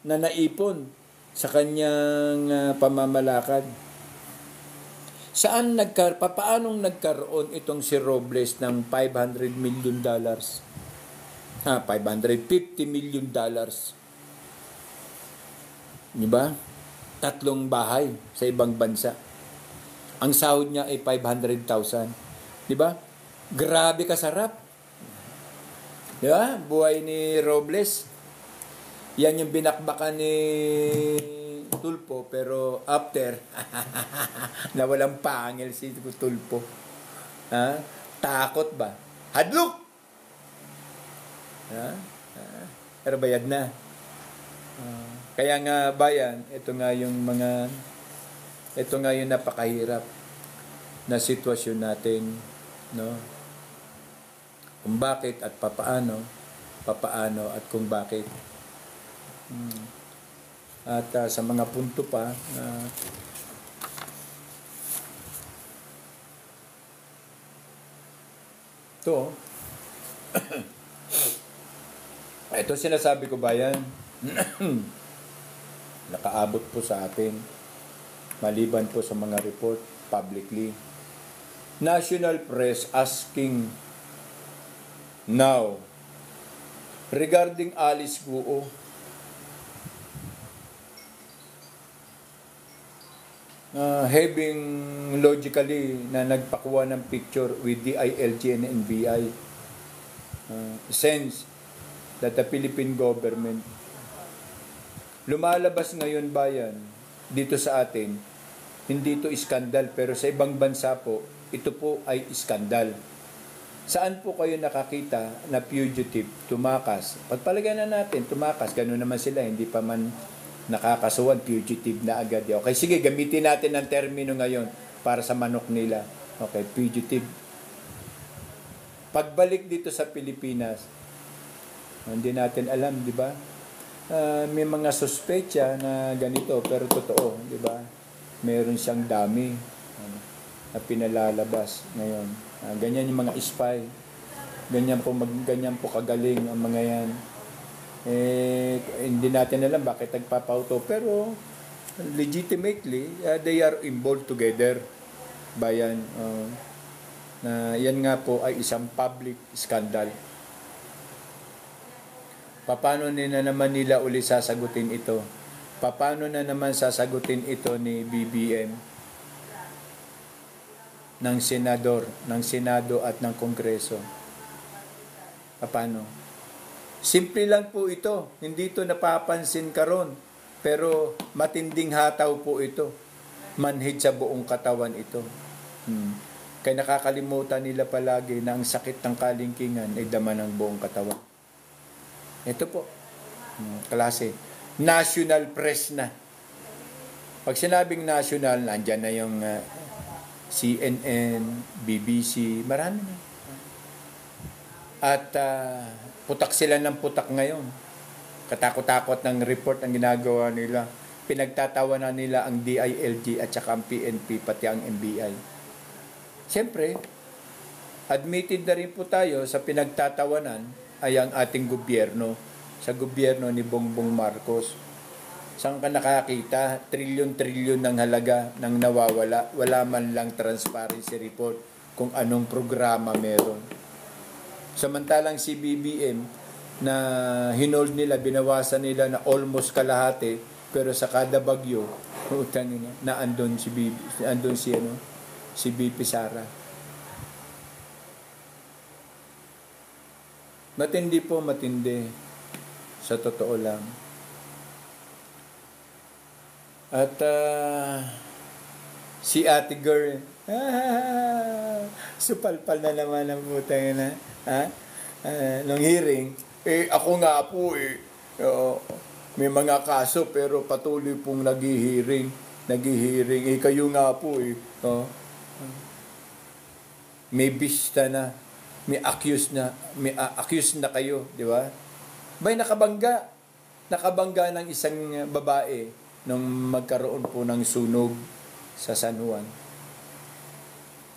na naipon sa kanyang pamamalakad. Paanong nagkaroon itong si Robles ng $500 million? $550 million. Diba? 3 bahay sa ibang bansa. Ang sahod niya ay 500,000. Diba? Grabe kasarap. Diba? Buhay ni Robles. Yan yung binakbakan ni Tulpo, pero after, nawalang pangil si Tulpo. Takot ba? Hadlok! Pero bayad na. Kaya nga bayan, ito nga yung napakahirap na sitwasyon natin, no? Kung bakit at papaano at kung bakit. At sa mga punto pa ito sinasabi ko bayan. Nakaabot po sa atin maliban po sa mga report publicly. National press asking now regarding Alice Guo. Having logically na nagpakuha ng picture with DILG and NBI, sense that the Philippine government, lumalabas ngayon bayan dito sa atin, hindi ito iskandal, pero sa ibang bansa po, ito po ay iskandal. Saan po kayo nakakita na fugitive tumakas? Pagpalagay na natin, tumakas, gano'n naman sila, hindi pa man nakakasuhan, fugitive na agad. Okay, sige, gamitin natin ang termino ngayon para sa manok nila. Okay, fugitive. Pagbalik dito sa Pilipinas, hindi natin alam, di ba? May mga suspecha na ganito, pero totoo, di ba? Meron siyang dami na pinalalabas ngayon. Ganyan yung mga spy. Ganyan po kagaling ang mga yan. Hindi natin alam bakit nagpapauto, pero legitimately they are involved together. Bayan, na yan nga po ay isang public scandal. Paano na naman nila uli sasagutin ito? Paano na naman sasagutin ito ni BBM ng senador, ng Senado at ng Kongreso? Paano? Simple lang po ito. Hindi ito napapansin karon. Pero matinding hataw po ito. Manhid sa buong katawan ito. Kaya nakakalimutan nila palagi na ang sakit ng kalingkingan ay dama ng buong katawan. Ito po. Klase. National press na. Pag sinabing national, nandyan na yung CNN, BBC, marami na. At putak sila ng putak ngayon. Katakot-takot ng report ang ginagawa nila. Pinagtatawanan nila ang DILG at saka ang PNP, pati ang NBI. Siyempre, admitted na rin po tayo sa pinagtatawanan ay ang ating gobyerno, sa gobyerno ni Bongbong Marcos. Saan ka nakakita? Trilyon-trilyon ng halaga ng nawawala. Wala man lang transparency report kung anong programa meron. Samantalang si BBM na hinold nila, binawasan nila na almost kalahati, pero sa kada bagyo, na andon si BP Sara. Matindi po, matindi. Sa totoo lang. At si Ate Girl, supalpal na naman ang putang na. Nung hearing, ako nga po may mga kaso pero patuloy pong naghihiring. Kayo nga po may bista na, may accused na kayo, di ba? May nakabangga ng isang babae nung magkaroon po ng sunog sa San Juan.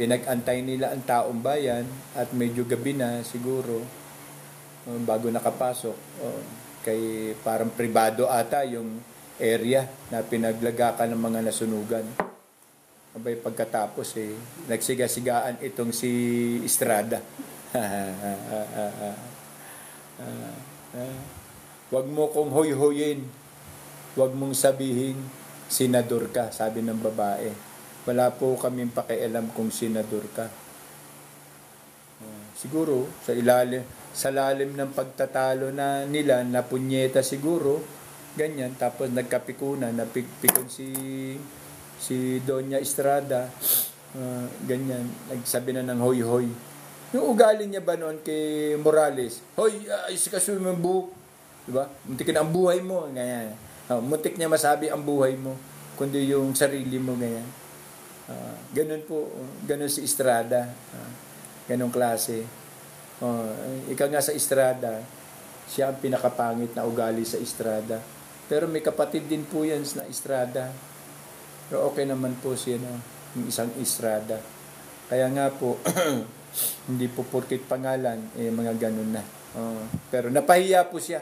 Pinag-antay nila ang taong bayan at medyo gabi na siguro bago nakapasok. Kay parang pribado ata yung area na pinaglagakan ng mga nasunugan. Abay pagkatapos nagsiga-sigaan itong si Estrada. Wag mo kong hoy-hoyin. Wag mong sabihin senador ka, sabi ng babae. Wala po kaming pakialam kung senador ka. Siguro sa lalim ng pagtatalo na nila, na punyeta siguro, ganyan, tapos nagkapikunan, napikon si Doña Estrada, ganyan, nagsabi na ng hoy-hoy. Yung ugali niya ba noon kay Morales, hoy, isikasuhin mo yung buhok, diba? Muntik na ang buhay mo, ganyan. Muntik niya masabi ang buhay mo, kundi yung sarili mo, ganyan. Ganun po, ganun si Estrada, ganung klase. Ika nga sa Estrada, siya ang pinakapangit na ugali sa Estrada. Pero may kapatid din po yan na Estrada. Pero okay naman po siya, yung isang Estrada. Kaya nga po, hindi po porkit pangalan, mga ganun na. Pero napahiya po siya.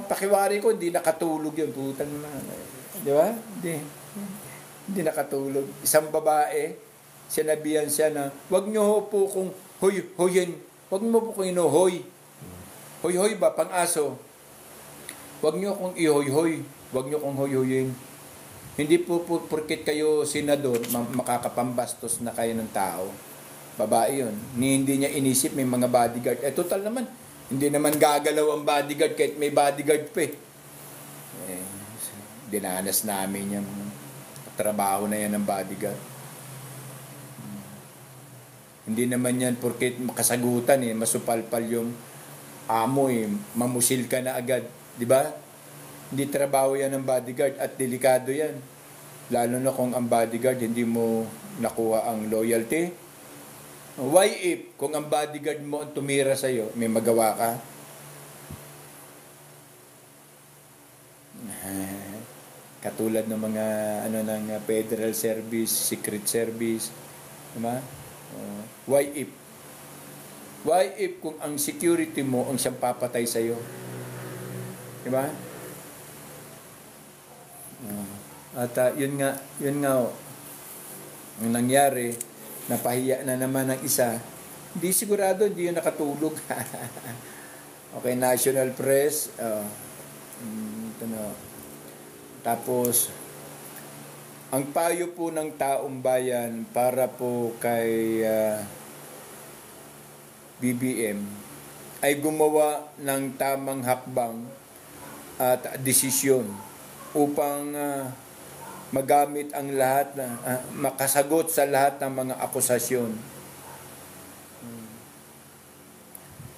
Pakiwari ko, hindi nakatulog yun. Putang na. Di ba? Hindi nakatulog. Isang babae, sinabihan siya na, wag nyo po kung hoy-hoyin. Wag mo po kung ino-hoy. Hoy-hoy ba? Pang-aso. Wag nyo kung i-hoy-hoy. Wag nyo kung hoy-hoyin. Hindi po porkit kayo senador, makakapambastos na kayo ng tao. Babae yun. Hindi niya inisip may mga bodyguard. Total naman. Hindi naman gagalaw ang bodyguard kahit may bodyguard pa dinanas namin yung trabaho na yan ng bodyguard. Hindi naman yan porket makasagutan masupalpal yung amo mamusil ka na agad, di ba? Hindi trabaho yan ng bodyguard at delikado yan. Lalo na kung ang bodyguard hindi mo nakuha ang loyalty. Why if kung ang bodyguard mo ang tumira sa iyo, may magawa ka? Katulad ng mga ng Federal Service, Secret Service, diba? Why if kung ang security mo ang siyang papatay sa iyo? Diba? At yun nga ang nangyari, napahiya na naman ang isa. Hindi sigurado, hindi yun nakatulog. Okay, national press. Ito na. Tapos, ang payo po ng taong bayan para po kay BBM ay gumawa ng tamang hakbang at desisyon upang magamit ang lahat na makasagot sa lahat ng mga akusasyon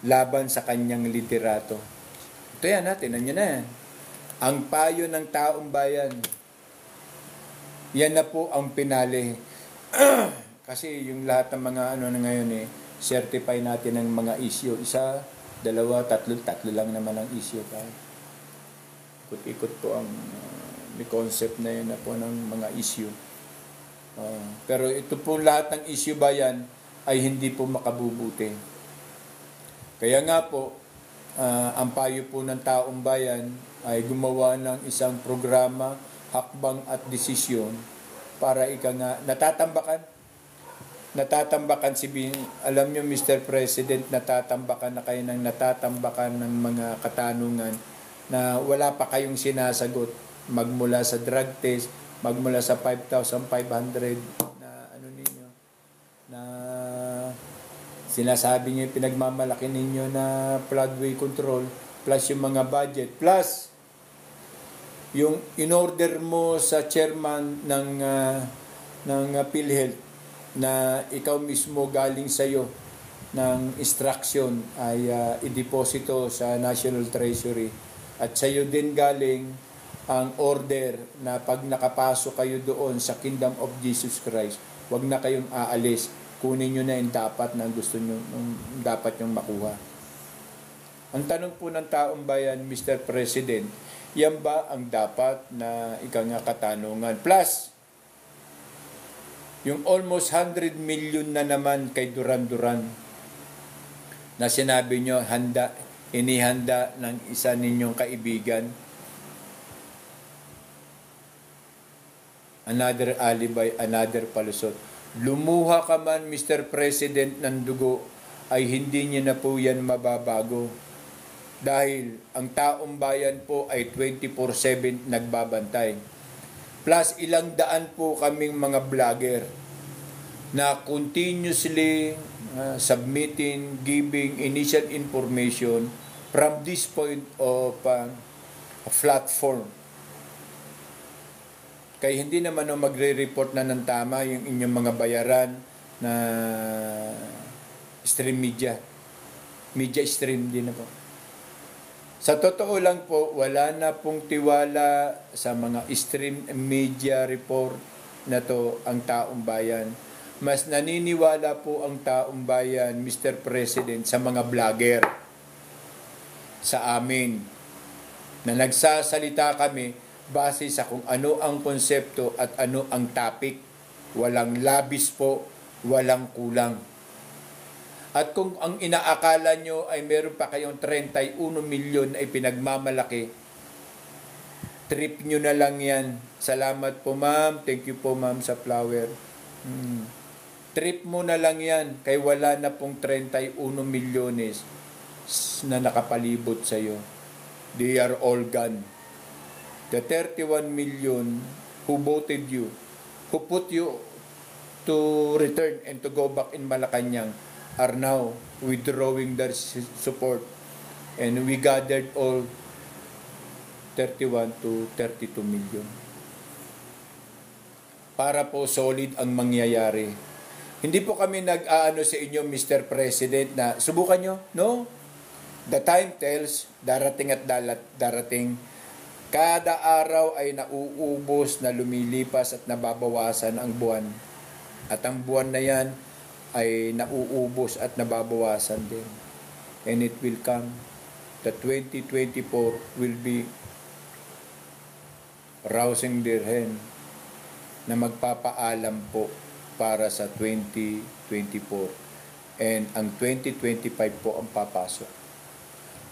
laban sa kanyang liderato. Ito yan natin, nandiyan na yan. Ang payo ng taong bayan, yan na po ang pinali. Kasi yung lahat ng mga ano na ngayon certify natin ng mga issue. Isa, dalawa, tatlo lang naman ang issue. Ikot-ikot po ang may concept na yun na po ng mga issue. Pero ito po lahat ng issue ba yan ay hindi po makabubuti. Kaya nga po, ang payo po ng taong bayan ay gumawa ng isang programa, hakbang at desisyon para natatambakan alam nyo Mr. President, natatambakan na kayo ng mga katanungan na wala pa kayong sinasagot, magmula sa drug test, magmula sa 5,500 na na sinasabi niyo, pinagmamalaki ninyo na floodway control, plus yung mga budget, plus yung in-order mo sa chairman ng PhilHealth na ikaw mismo galing sa iyo ng instruction ay i-deposito sa National Treasury, at sa iyo din galing ang order na pag nakapasok kayo doon sa Kingdom of Jesus Christ, wag na kayong aalis, kunin nyo na yung dapat na gusto nyo, dapat nyong makuha. Ang tanong po ng taong bayan, Mr. President, yan ba ang dapat na katanungan? Plus, yung almost 100 million na naman kay Duran-Duran na sinabi nyo, inihanda ng isa ninyong kaibigan. Another alibay, another palusot. Lumuha ka man, Mr. President, ng dugo, ay hindi niya na po yan mababago. Dahil ang taong bayan po ay 24/7 nagbabantay. Plus ilang daan po kaming mga vlogger na continuously submitting, giving initial information from this point of a platform. Kaya hindi naman magre-report na ng tama yung inyong mga bayaran na stream media. Media stream din na po. Sa totoo lang po, wala na pong tiwala sa mga stream media report na to ang taong bayan. Mas naniniwala po ang taong bayan, Mr. President, sa mga vlogger sa amin na nagsasalita kami base sa kung ano ang konsepto at ano ang topic. Walang labis po, walang kulang. At kung ang inaakala nyo ay meron pa kayong 31 milyon ay pinagmamalaki, trip nyo na lang yan. Salamat po ma'am, thank you po ma'am sa flower. Trip mo na lang yan, kay wala na pong 31 milyones na nakapalibot sa iyo. They are all gone. The 31 million who voted you, who put you to return and to go back in Malacanang, are now withdrawing their support. And we gathered all 31 to 32 million. Para po solid ang mangyayari. Hindi po kami nag-aano sa inyo, Mr. President, na subukan nyo. No. The time tells, darating at darating. Kada araw ay nauubos, na lumilipas at nababawasan ang buwan. At ang buwan na yan ay nauubos at nababawasan din. And it will come. The 2024 will be rousing their hand na magpapaalam po para sa 2024. And ang 2025 po ang papasok.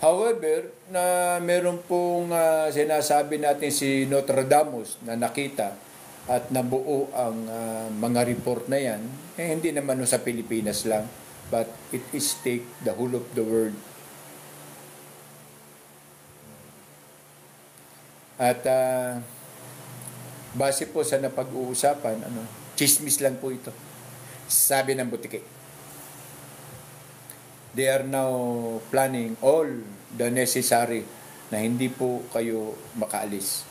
However, na meron pong sinasabi natin si Nostradamus na nakita at nabuo ang mga report na yan, hindi naman sa Pilipinas lang, but it is take the whole of the world At base po sa napag-uusapan, chismis lang po ito. Sabi ng butike. They are now planning all the necessary na hindi po kayo makaalis.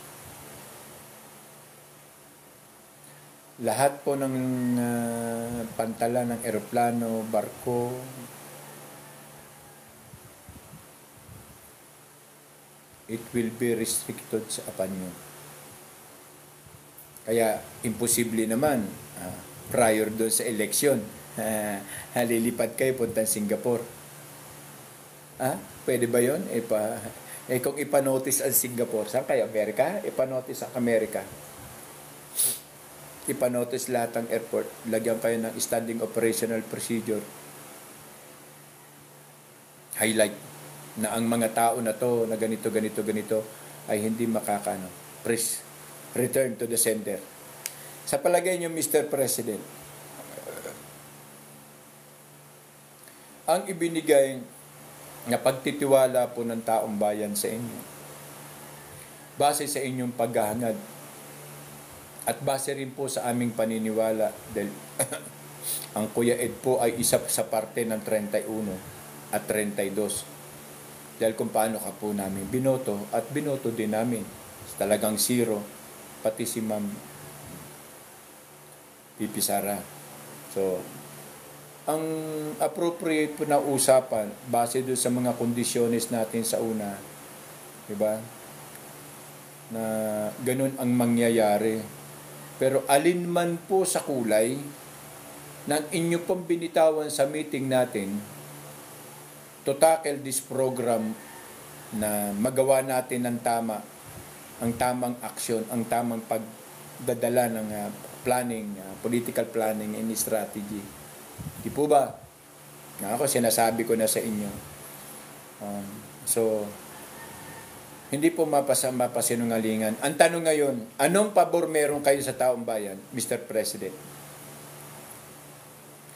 Lahat po ng pantala ng eroplano, barko, it will be restricted sa Apanyo. Kaya imposible naman prior doon sa eleksyon, halilipad kayo puntang Singapore. Pwede ba yun? Kung ipanotice ang Singapore, saan kayo? Amerika? Ipanotice ang Amerika. Ipanotice lahat ng airport. Lagyan kayo ng standing operational procedure. Highlight na ang mga tao na to na ganito ay hindi makakano. Please, return to the sender. Sa palagay niyo, Mr. President, ang ibinigay na pagtitiwala po ng taong bayan sa inyo, base sa inyong paghahangad, at base rin po sa aming paniniwala, dahil ang Kuya Ed po ay isa sa parte ng 31 at 32. Dahil kung paano ka po namin binoto, at binoto din namin. Talagang zero, pati si Ma'am Pipi Sara. So, ang appropriate po na usapan, base doon sa mga kondisyones natin sa una, diba? Na ganun ang mangyayari. Pero alin man po sa kulay ng inyo pong binitawan sa meeting natin to tackle this program na magawa natin ng tama, ang tamang aksyon, ang tamang pagdadala ng planning, political planning and strategy. Di po ba? Ako, sinasabi ko na sa inyo. So, hindi po mapasinungalingan. Ang tanong ngayon, anong pabor meron kayo sa taong bayan, Mr. President?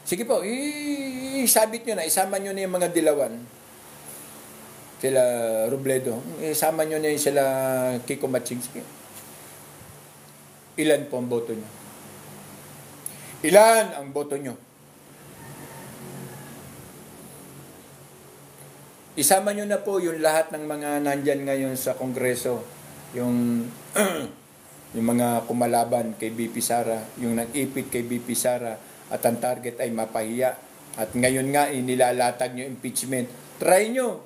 Sige po, isabit nyo na, isama nyo na yung mga dilawan. Sila Robledo, isama nyo na yung sila Kiko Machingsky. Ilan po ang boto nyo? Ilan ang boto nyo? Isama nyo na po yung lahat ng mga nandyan ngayon sa Kongreso, yung mga kumalaban kay BP Sara, yung nag-ipit kay BP Sara, at ang target ay mapahiya. At ngayon nga, inilalatag nyo impeachment. Try nyo.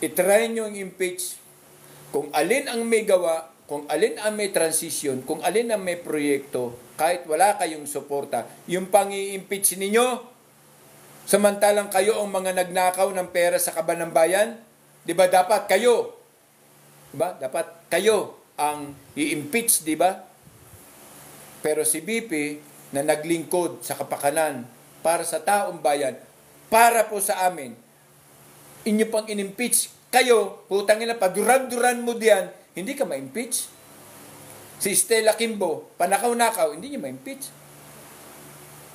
I-try nyo yung impeach. Kung alin ang may gawa, kung alin ang may transition, kung alin ang may proyekto, kahit wala kayong suporta, yung pang-i-impeach ninyo, samantalang kayo ang mga nagnakaw ng pera sa kaban ng bayan, di ba dapat kayo? Di ba? Dapat kayo ang i-impeach, di ba? Pero si BP na naglingkod sa kapakanan para sa taong bayan, para po sa amin, inyo pang in-impeach, kayo, putang ina, paduran-duran mo diyan, hindi ka ma-impeach. Si Stella Kimbo, panakaw-nakaw, hindi niya ma-impeach.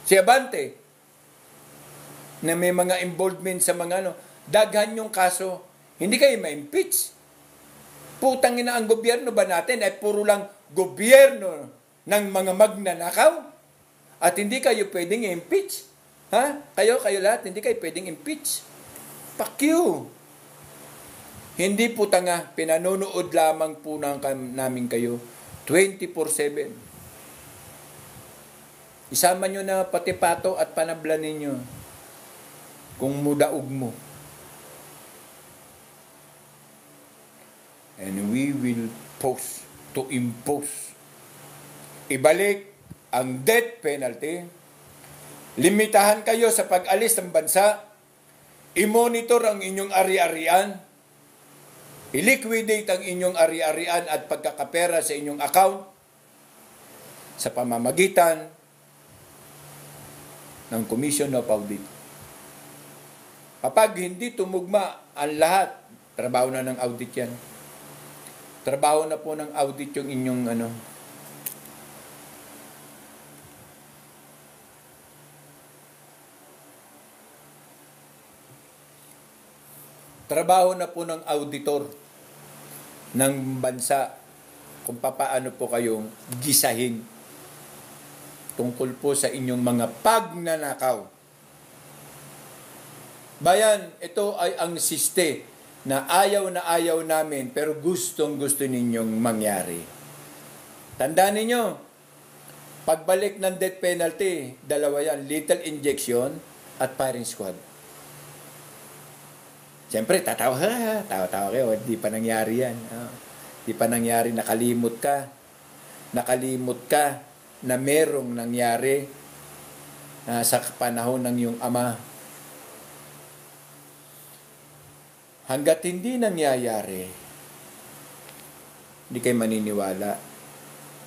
Si Abante, na may mga involvement sa mga daghan yung kaso, hindi kayo ma-impeach. Putang ina, ang gobyerno ba natin ay puro lang gobyerno ng mga magnanakaw? At hindi kayo pwedeng impeach? Kayo lahat, hindi kayo pwedeng impeach. Fuck you! Hindi po tanga, pinanonood lamang po namin kayo 24/7. Isama nyo na pati Pato at Panablan ninyo kung mudaog mo. And we will impose. Ibalik ang death penalty. Limitahan kayo sa pag-alis ng bansa. I-monitor ang inyong ari-arian. I-liquidate ang inyong ari-arian at pagkakapera sa inyong account sa pamamagitan ng Commission of Audit. Kapag hindi tumugma ang lahat, trabaho na ng audit yan. Trabaho na po ng audit yung inyong trabaho na po ng auditor ng bansa kung papaano po kayong gisahin tungkol po sa inyong mga pagnanakaw. Bayan, ito ay ang siste na ayaw namin pero gustong gusto ninyong mangyari. Tandaan ninyo, pagbalik ng death penalty, dalawa yan, lethal injection at firing squad. Siyempre, tawa kayo, hindi pa nangyari yan. Hindi pa nangyari, nakalimot ka na merong nangyari sa panahon ng iyong ama. Hanggat hindi nangyayari, hindi kayo maniniwala.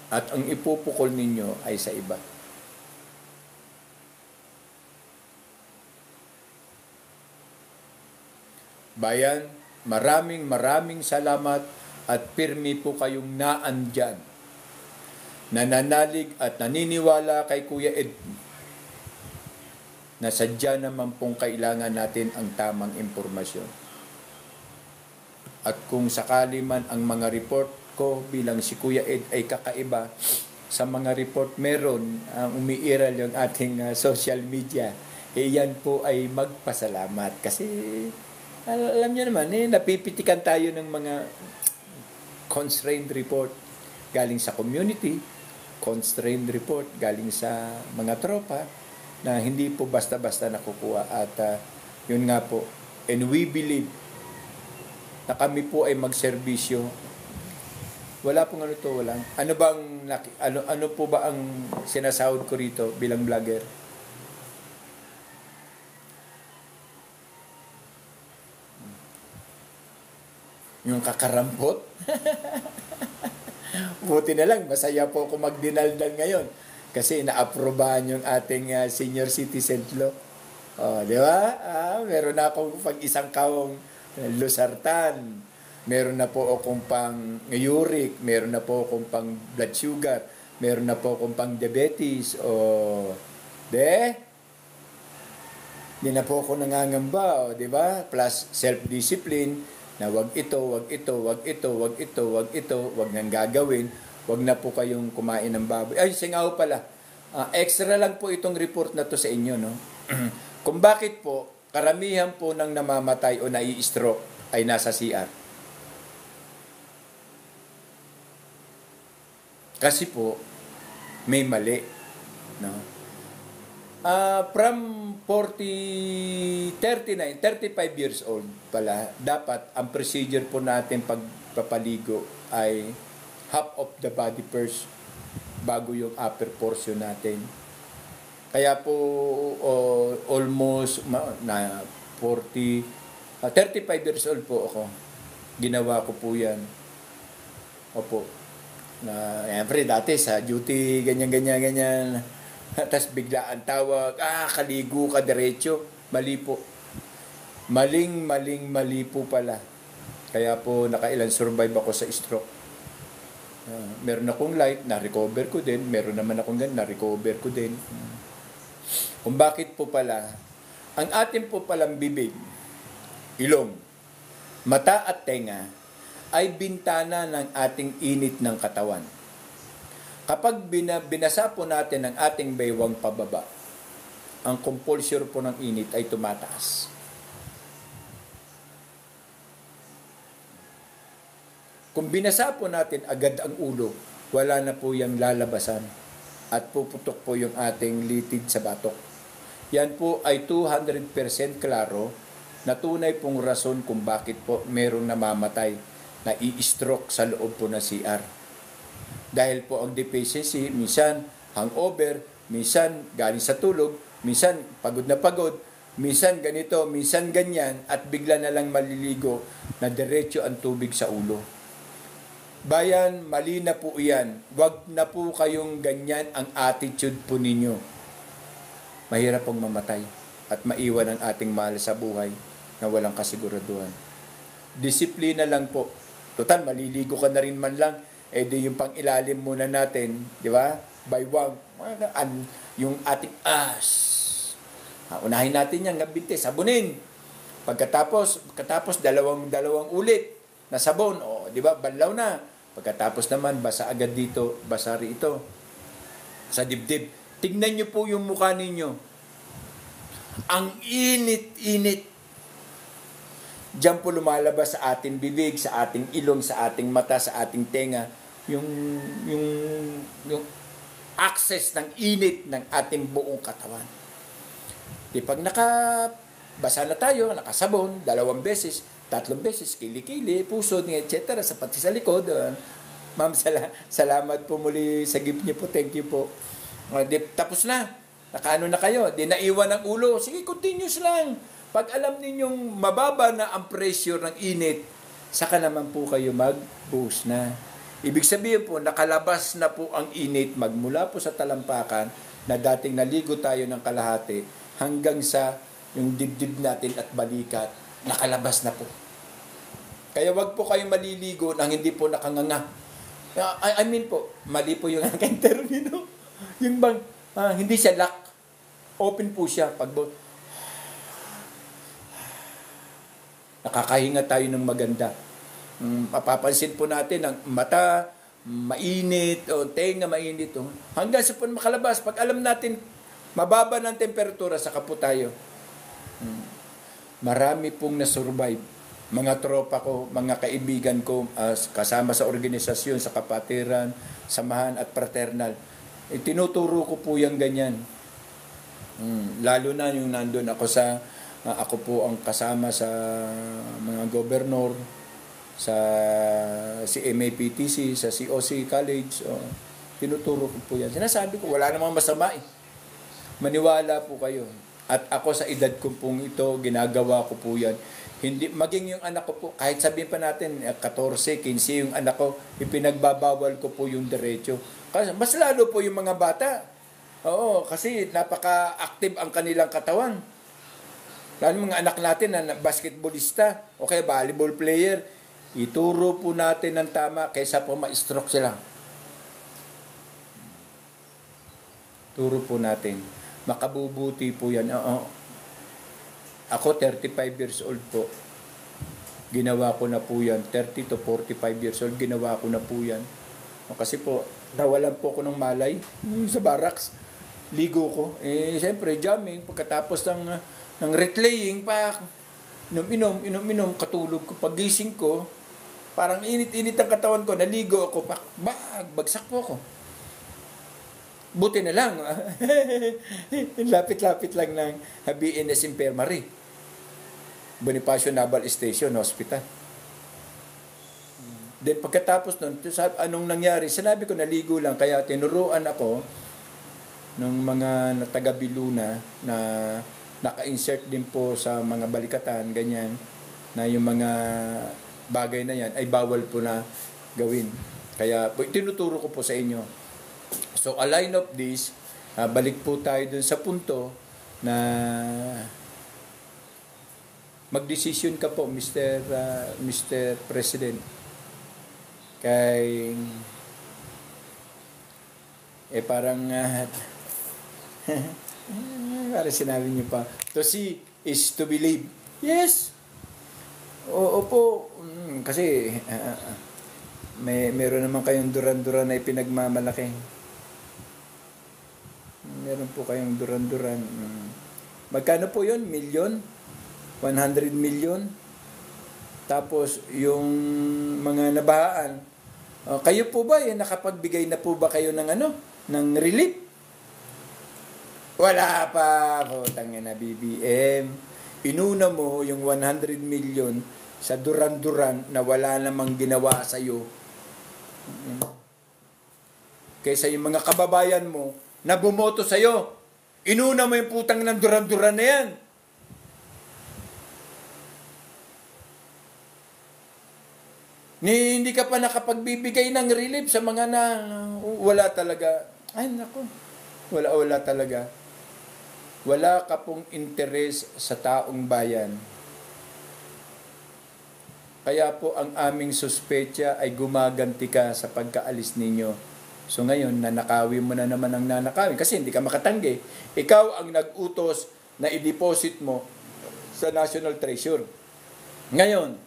At ang ipupukol ninyo ay sa iba. Bayan, maraming salamat at pirmi po kayong naandyan. Nananalig at naniniwala kay Kuya Ed na sadya naman pong kailangan natin ang tamang impormasyon. At kung sakali man ang mga report ko bilang si Kuya Ed ay kakaiba sa mga report, meron ang umiiral yung ating social media. Yan po ay magpasalamat kasi alam niyo naman, napipitikan tayo ng mga constrained report galing sa community, constrained report galing sa mga tropa na hindi po basta-basta nakukuha. At yun nga po, and we believe na kami po ay magserbisyo. Wala pong walang. Ano po ba ang sinasahod ko rito bilang vlogger? Yung kakarampot? Buti na lang, masaya po ako magdinaldal ngayon kasi naaprobahan yung ating senior citizen law. Di ba? Meron na akong pag-isang kawong losartan. Meron na po akong pang uric, meron na po akong pang blood sugar, meron na po akong pang diabetes, hindi na po ako nangangamba, di ba? Plus self-discipline, na wag ito, wag nang gagawin, wag na po kayong kumain ng baboy. Ay, singaw pala, extra lang po itong report na to sa inyo, no? Kung bakit po, karamihan po ng namamatay o nai-stroke ay nasa CR. Kasi po, may mali. No? From 35 years old pala, dapat ang procedure po natin pagpapaligo ay half of the body first bago yung upper portion natin. Kaya po, almost na 35 years old po ako. Ginawa ko po yan. Opo. Siyempre dati sa duty, ganyan. Tapos bigla ang tawag, kaligo ka diretso. Mali po. Mali po pala. Kaya po nakailan survive ako sa stroke. Meron akong light, na-recover ko din. Meron naman akong ganun, na-recover ko din. Kung bakit po pala, ang atin po palang bibig, ilong, mata at tenga, ay bintana ng ating init ng katawan. Kapag binasa po natin ang ating baywang pababa, ang compulsion po ng init ay tumataas. Kung binasa po natin agad ang ulo, wala na po yung lalabasan at puputok po yung ating litid sa batok. Yan po ay 200% klaro na tunay pong rason kung bakit po merong namamatay na i-stroke sa loob po ng CR. Dahil po ang deficiency, minsan hangover, minsan galing sa tulog, minsan pagod na pagod, minsan ganito, minsan ganyan, at bigla na lang maliligo na diretso ang tubig sa ulo. Bayan, mali na po iyan. Wag na po kayong ganyan ang attitude po ninyo. Mahirap pong mamatay at maiwan ang ating mahal sa buhay na walang kasiguraduhan. Disiplina lang po. Total, maliligo ka na rin man lang. Di yung pang ilalim muna natin, di ba? Baywang, yung ating unahin natin yan, ngabinte, sabunin. Pagkatapos dalawang ulit. na sabon. O, di ba? Banlaw na. Pagkatapos naman, basa agad dito, basa rito. Sa dibdib. Tignan nyo po yung mukha ninyo. Ang init-init. Diyan po lumalabas sa ating bibig, sa ating ilong, sa ating mata, sa ating tenga, yung access ng init ng ating buong katawan. Di pag nakabasa na tayo, nakasabon, 2 beses, 3 beses, kili-kili, puso, etc. sa pati sa likod. Ma'am, salamat po muli sa gift niyo po. Thank you po. Tapos na. Nakaano na kayo. Di naiwan ang ulo. Sige, continuous lang. Pag alam ninyong mababa na ang pressure ng init, saka naman po kayo mag-boost na. Ibig sabihin po, nakalabas na po ang init magmula po sa talampakan na dating naligo tayo ng kalahati hanggang sa yung dibdib natin at balikat, nakalabas na po. Kaya wag po kayong maliligo nang hindi po nakanganga. I mean po, mali po yung aking termino. Yung bang, hindi siya lock. Open po siya. Pag nakakahinga tayo ng maganda. Mapapansin po natin ang mata, mainit, o tenga mainit. Hanggang sa po makalabas, pag alam natin, mababa ng temperatura, saka po tayo. Marami pong nasurvive. Mga tropa ko, mga kaibigan ko, kasama sa organisasyon, sa kapatiran, samahan at fraternal. Tinuturo ko po yung ganyan. Lalo na yung nandun ako ako po ang kasama sa mga gobernor, sa CMAPTC, sa COC College. Tinuturo ko po yan. Sinasabi ko, wala namang masama eh. Maniwala po kayo. At ako sa edad ko pong ito, ginagawa ko po yan. Hindi, maging yung anak ko po, kahit sabihin pa natin, 14, 15 yung anak ko, ipinagbabawal ko po yung diretso. Kasi mas lalo po yung mga bata. Oo, kasi napaka-active ang kanilang katawan. Lalo mga anak natin na basketballista o kaya volleyball player, ituro po natin ng tama kaysa po ma-stroke sila. Turo po natin. Makabubuti po yan. Ako 35 years old po. Ginawa ko na po yan. 30 to 45 years old, ginawa ko na po yan. Kasi po, nawalan po ko ng malay sa barracks. Ligo ko. Siyempre, jamming. Pagkatapos ng replaying pa, inom, katulog ko. Pagising ko, parang init-init ang katawan ko, naligo ako, bagsak po ako. Buti na lang, lapit-lapit lang ng BNS Infirmary, Bonifacio Naval Station Hospital. Then pagkatapos nun, anong nangyari? Sinabi ko, naligo lang, kaya tinuruan ako ng mga taga-Biluna na naka-insert din po sa mga balikatan, ganyan, na yung mga bagay na yan ay bawal po na gawin. Kaya tinuturo ko po sa inyo. So, a line of this, balik po tayo dun sa punto na mag-decision ka po, Mr. President. Kay parang parang sinabi niyo pa, to see is to believe. Yes. Opo. Kasi meron naman kayong duran-duran na ipinagmamalaki. Meron po kayong duran-duran. Magkano po yun? Million? 100 million? Tapos yung mga nabahaan, kayo po ba nakapagbigay na po ba kayo ng ng relief? Wala pa, putang na BBM. Inuna mo yung 100 million sa duran-duran na wala namang ginawa sa iyo. Kaysa yung mga kababayan mo na bumoto sa iyo, inuna mo yung putang ng duran-duran na yan. Hindi ka pa nakapagbibigay ng relief sa mga wala talaga. Ay, naku. Wala talaga. Wala ka pong interes sa taong bayan. Kaya po ang aming suspecha ay gumaganti ka sa pagkaalis ninyo. So ngayon, nanakawin mo na naman ang nanakawin kasi hindi ka makatanggi. Ikaw ang nag-utos na i-deposit mo sa National Treasure. Ngayon,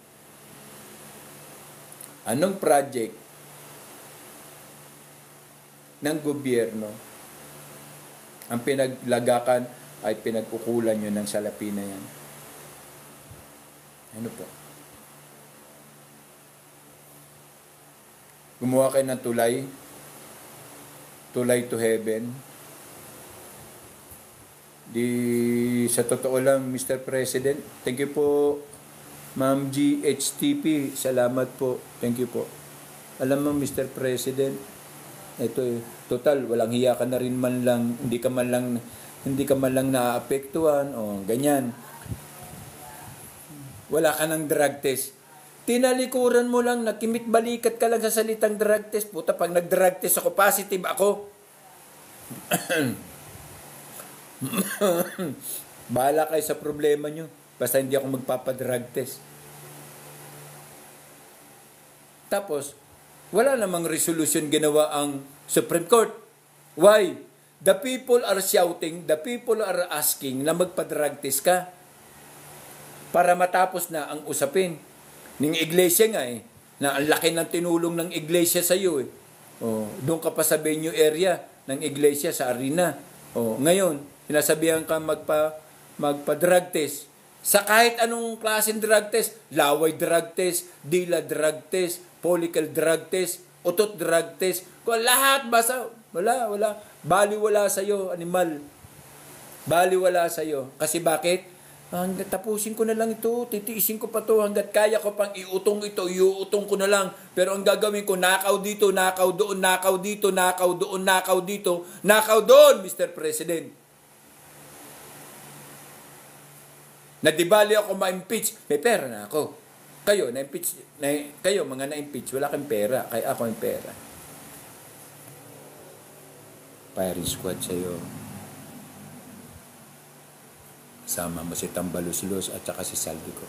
Anong project ng gobyerno ang pinaglagakan ay pinagkukulan nyo ng salapi na yan? Ano po? Gumawa kayo ng tulay to heaven. Sa totoo lang, Mr. President, thank you po, Ma'am GHTP, salamat po, thank you po. Alam mo, Mr. President, ito total, walang hiya ka na rin man lang, hindi ka man lang naaapektuhan, o ganyan. Wala ka ng drug test. Tinalikuran mo lang, nakimit balikat ka lang sa salitang drug test. Puta, pag nag-drug test ako, positive ako. Bahala kayo sa problema nyo. Basta hindi ako magpapadrug test. Tapos, wala namang resolution ginawa ang Supreme Court. Why? The people are shouting, the people are asking na magpa-drug test ka para matapos na ang usapin. Ning iglesia nga na ang laki ng tinulong ng iglesia sa iyo doon ka pa sa venue area ng iglesia sa arena. Ngayon, sinasabihan ka magpa-drug test. Sa kahit anong klaseng drug test, laway drug test, dila drug test, follicle drug test, utot drug test, lahat basta, wala. Baliwala sa iyo, animal. Baliwala sa iyo. Kasi bakit? Hanggat tapusin ko na lang ito, titiisin ko pa to, hanggat kaya ko pang iutong ito, iuutong ko na lang. Pero ang gagawin ko, nakaw dito, nakaw doon, nakaw dito, nakaw doon, nakaw dito, nakaw doon, Mr. President. Nadibali ako ma-impeach, may pera na ako. Kayo, kayo mga na-impeach, wala kang pera, kaya ako may pera. Firing squad sa'yo. Sama mo si Tambaluslos at saka si Saldico.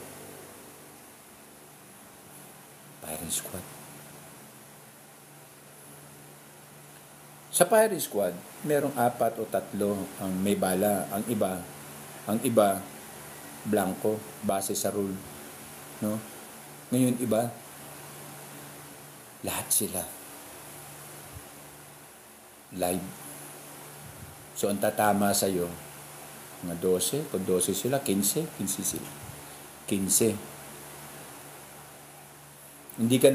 Firing squad. Sa firing squad, merong 4 o 3 ang may bala. Ang iba, blanco, base sa rule. No? Ngayon iba, lahat sila. Live. So ang tatama sa'yo, mga 12, kung 12 sila, 15 sila. 15. Hindi ka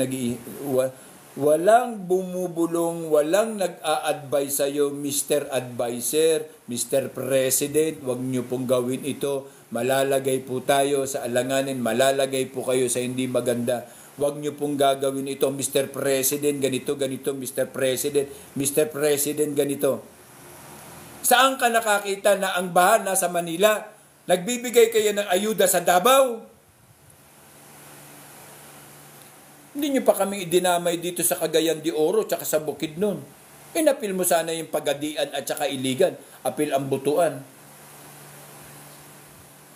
walang bumubulong, walang nag-a-advise sa'yo, Mr. Advisor, Mr. President, wag niyo pong gawin ito. Malalagay po tayo sa alanganin, malalagay po kayo sa hindi maganda. Wag niyo pong gagawin ito, Mr. President, ganito, Mr. President, ganito. Saan ka nakakita na ang baha nasa Manila? Nagbibigay kayo ng ayuda sa Davao? Hindi nyo pa kami idinamay dito sa Cagayan de Oro tsaka sa Bukidnon. Inapil mo sana yung Pagadian at saka Iligan. Apil ang Butuan.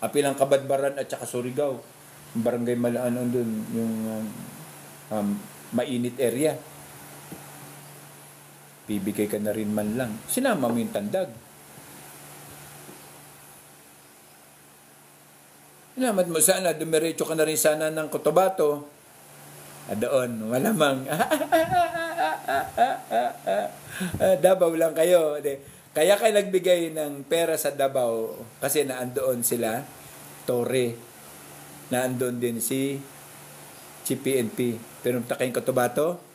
Apil ang Kabadbaran at saka Surigao. Yung barangay Malaan doon, yung mainit area. Bibigay ka na rin man lang. Sinama mo yung Tandag. Sinama mo sana, dumiretso ka na rin sana ng Cotabato. Doon, malamang. Davao lang kayo. Kaya kayo nagbigay ng pera sa Davao kasi naandoon sila, Torre. Naandoon din si PNP. Pero punta kayong Cotabato,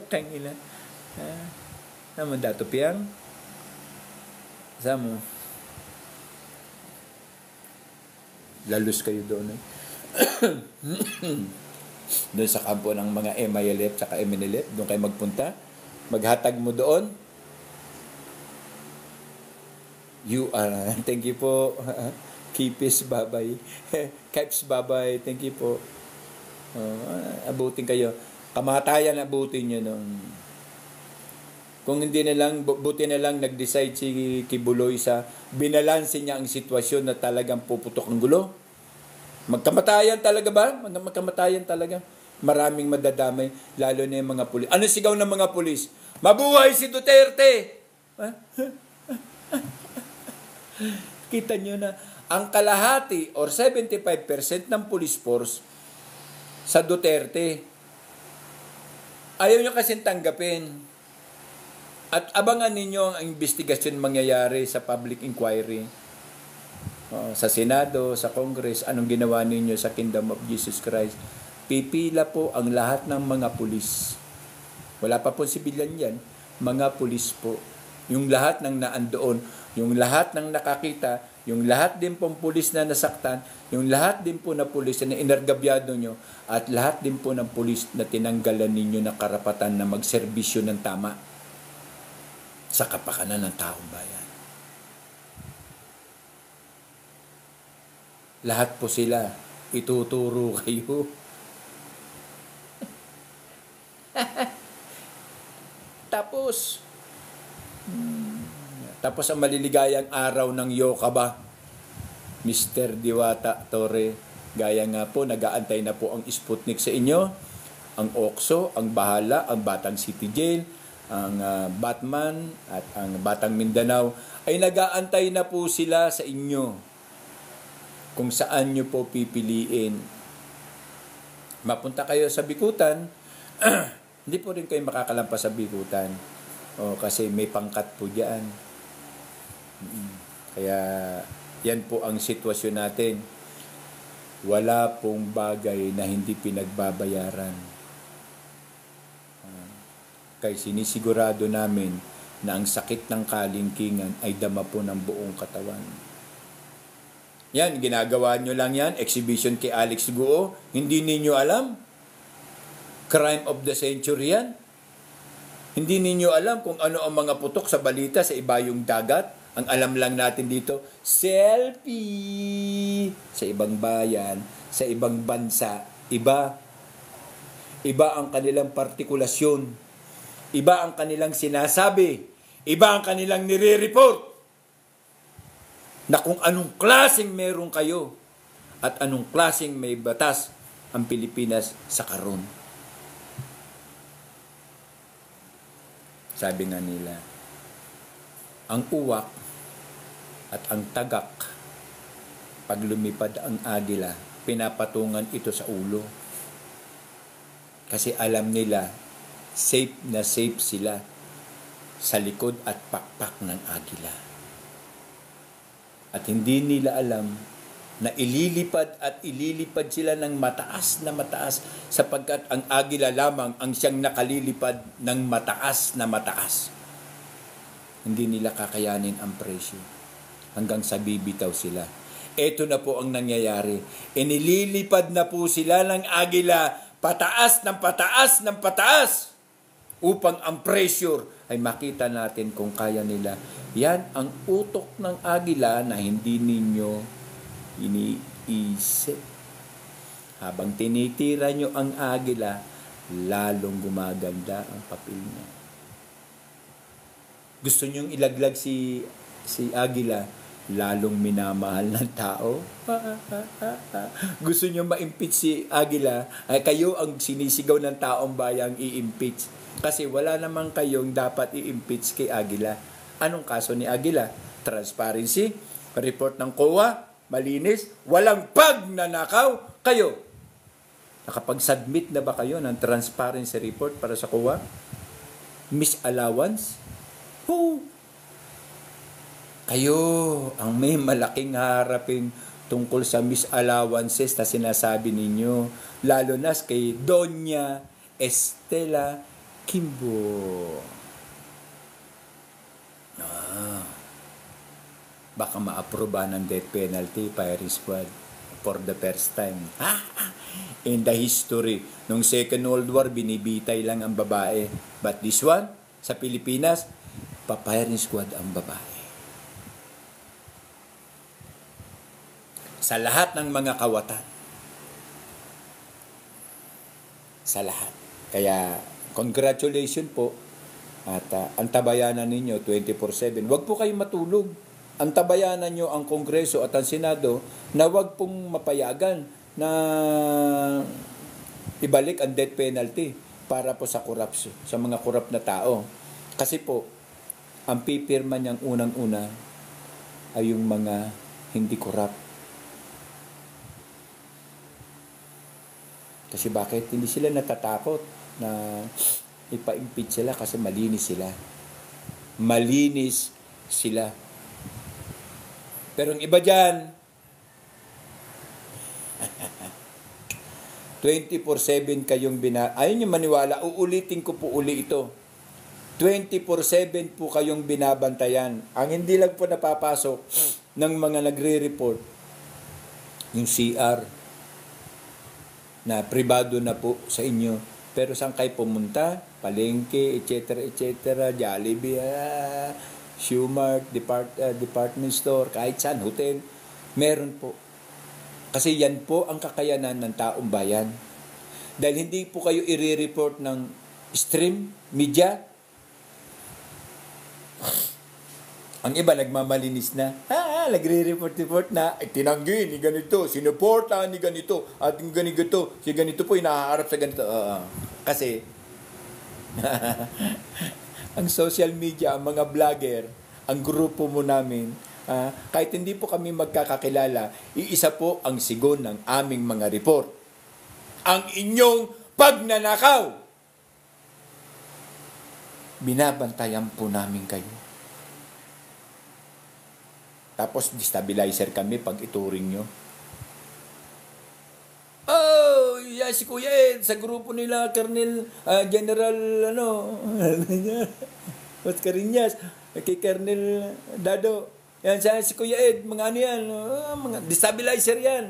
tangina. Naman dato piyang. Samo. Lalus kayo doon. Doon sa kampo ng mga MILF saka MNLF, doon kayo magpunta. Maghatag mo doon. Thank you po. Kipis, babay. Kipes, babay. Thank you po. Abutin kayo. Kamatayan, abutin nyo nung... Kung hindi na lang, buti na lang nag-decide si Kibuloy sa binalansin niya ang sitwasyon na talagang puputok ang gulo. Magkamatayan talaga ba? Magkamatayan talaga. Maraming madadamay, lalo na yung mga pulis. Ano sigaw ng mga pulis? Mabuhay si Duterte! Kita nyo na, ang kalahati or 75% ng police force sa Duterte. Ayaw nyo kasing tanggapin. At abangan ninyo ang investigasyon mangyayari sa public inquiry. Sa Senado, sa Congress, anong ginawa ninyo sa Kingdom of Jesus Christ. Pipila po ang lahat ng mga pulis. Wala pa po sibilyan yan. Mga pulis po. Yung lahat ng naandoon, yung lahat ng nakakita, yung lahat din pong pulis na nasaktan, yung lahat din po na pulis na inargabyado nyo, at lahat din po ng pulis na tinanggalan ninyo na karapatan na magserbisyo ng tama sa kapakanan ng taong bayan. Lahat po sila, ituturo kayo. Tapos ang maliligayang araw ng Yokaba, Mr. Diwata Torre, gaya nga po, nag-aantay na po ang Sputnik sa inyo, ang OXO, ang Bahala, ang Batang City Jail, ang Batman at ang Batang Mindanao, ay nag-aantay na po sila sa inyo kung saan nyo po pipiliin. Mapunta kayo sa Bikutan, hindi po rin kayo makakalampas sa Bikutan. Kasi may pangkat po diyan. Kaya yan po ang sitwasyon natin. Wala pong bagay na hindi pinagbabayaran. Kaya sinisigurado namin na ang sakit ng kalingkingan ay dama po ng buong katawan. Yan, ginagawa nyo lang yan. Exhibition kay Alex Guo. Hindi ninyo alam. Crime of the century yan. Hindi ninyo alam kung ano ang mga putok sa balita sa ibayong dagat. Ang alam lang natin dito, selfie! Sa ibang bayan, sa ibang bansa, iba. Iba ang kanilang partikulasyon. Iba ang kanilang sinasabi. Iba ang kanilang nire-report. Na kung anong klaseng meron kayo at anong klaseng may batas ang Pilipinas sa karon. Sabi nga nila, ang uwak at ang tagak, pag lumipad ang agila, pinapatungan ito sa ulo. Kasi alam nila, safe na safe sila sa likod at pakpak ng agila. At hindi nila alam na ililipad sila ng mataas na mataas sapagkat ang agila lamang ang siyang nakalilipad ng mataas na mataas. Hindi nila kakayanin ang presyo hanggang sa bibitaw sila. Ito na po ang nangyayari. Inililipad na po sila ng agila pataas ng pataas ng pataas upang ang pressure ay makita natin kung kaya nila. Yan ang utok ng agila na hindi ninyo iniisip. Habang tinitira nyo ang agila, lalong gumaganda ang papel niya. Gusto nyong ilaglag si agila, lalong minamahal ng tao. Gusto nyo ma-impeach si agila, ay kayo ang sinisigaw ng taong bayang i-impeach. Kasi wala namang kayong dapat i-impeach kay agila. Anong kaso ni agila? Transparency, report ng COA, malinis, walang pagnanakaw. Kayo, nakapag-submit na ba kayo ng transparency report para sa COA? Misallowance? Who? Kayo ang may malaking harapin tungkol sa misallowances na sinasabi ninyo, lalo na kay Doña Estela Kimbo. Baka ma-aproba ng death penalty, firing squad, for the first time. In the history, nung Second World War, binibitay lang ang babae. But this one, sa Pilipinas, pa-firing squad ang babae. Sa lahat ng mga kawatan. Sa lahat. Kaya, congratulations po. At antabayanan ninyo 24/7. Huwag po kayong matulog. Antabayanan nyo ang Kongreso at ang Senado na huwag pong mapayagan na ibalik ang death penalty para po sa korupsyon, sa mga korap na tao. Kasi po, ang pipirma niyang unang-una ay yung mga hindi corrupt. Kasi bakit? Hindi sila natatakot na ipa-impeach sila kasi malinis sila. Malinis sila. Pero ang iba dyan, 24/7 kayong ayaw nyo maniwala, uulitin ko po uli ito. 24/7 po kayong binabantayan. Ang hindi lang po napapasok ng mga nagre-report, yung CR, na pribado na po sa inyo. Pero saan kayo pumunta? Palengke, etc., Jollibee, Shoemart, department store, kahit saan, hotel, meron po. Kasi yan po ang kakayanan ng taong bayan. Dahil hindi po kayo i-report ng stream, media. Ang iba nagmamalinis na. Nagre-report na. Tinanggi ni ganito, sinuporta ni ganito, at yung ganito, si ganito po inaharap sa ganito. Kasi, ang social media, ang mga vlogger, ang grupo mo namin, kahit hindi po kami magkakakilala, iisa po ang sigon ng aming mga report. Ang inyong pagnanakaw. Binabantayan po namin kayo. Tapos destabilizer kami pag ituring nyo. Yeah, si Kuya Ed, sa grupo nila, Colonel, General, Mascarinas, kay Colonel Dado. Yan, si Kuya Ed, mga ano yan, mga destabilizer yan.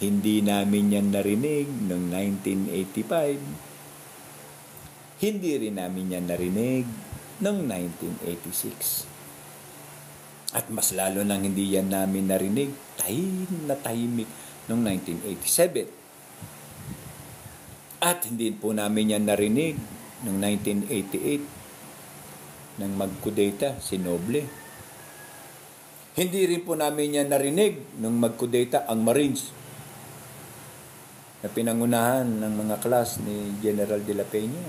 Hindi namin yan narinig noong 1985. Hindi rin namin yan narinig noong 1986. At mas lalo nang hindi yan namin narinig, tahimik noong 1987. At hindi po namin yan narinig noong 1988 nang magkudeta si Noble. Hindi rin po namin yan narinig nung magkudeta ang Marines na pinangunahan ng mga class ni General de la Peña,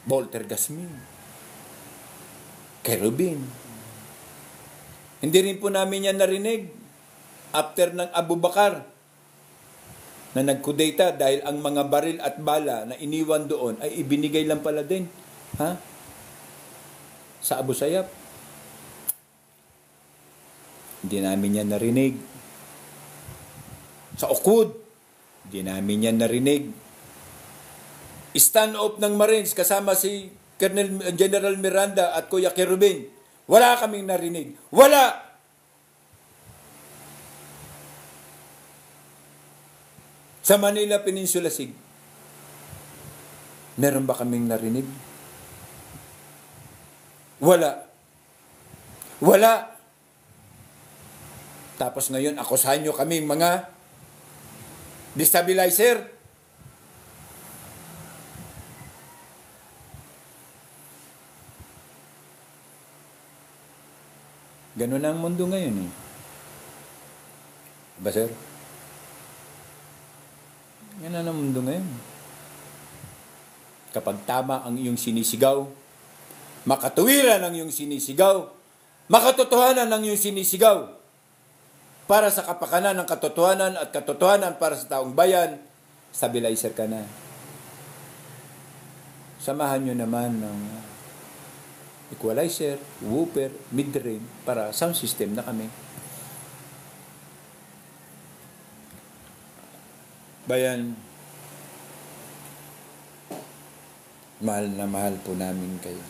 Walter Gasmin, Kerubin. Hindi rin po namin yan narinig after ng Abu Bakar na nagkudeta dahil ang mga baril at bala na iniwan doon ay ibinigay lang pala din sa Abu Sayyaf. Hindi namin yan narinig. Sa Uqud, hindi namin yan narinig. Stand-off ng Marines kasama si General Miranda at Kuya Kerubin. Wala kaming narinig. Wala! Sa Manila Peninsula Sig, meron ba kaming narinig? Wala. Wala. Tapos ngayon, akusahan nyo kami mga destabilizer. Ganun na ang mundo ngayon. Ba, sir? Yan na ang mundo ngayon. Kapag tama ang iyong sinisigaw, makatuwiran ang iyong sinisigaw, makatotohanan ang iyong sinisigaw, para sa kapakanan ng katotohanan at katotohanan para sa taong bayan, stabilizer ka na. Samahan nyo naman ng equalizer, woofer, mid-range para sound system na kami. Bayan, mahal na mahal po namin kayo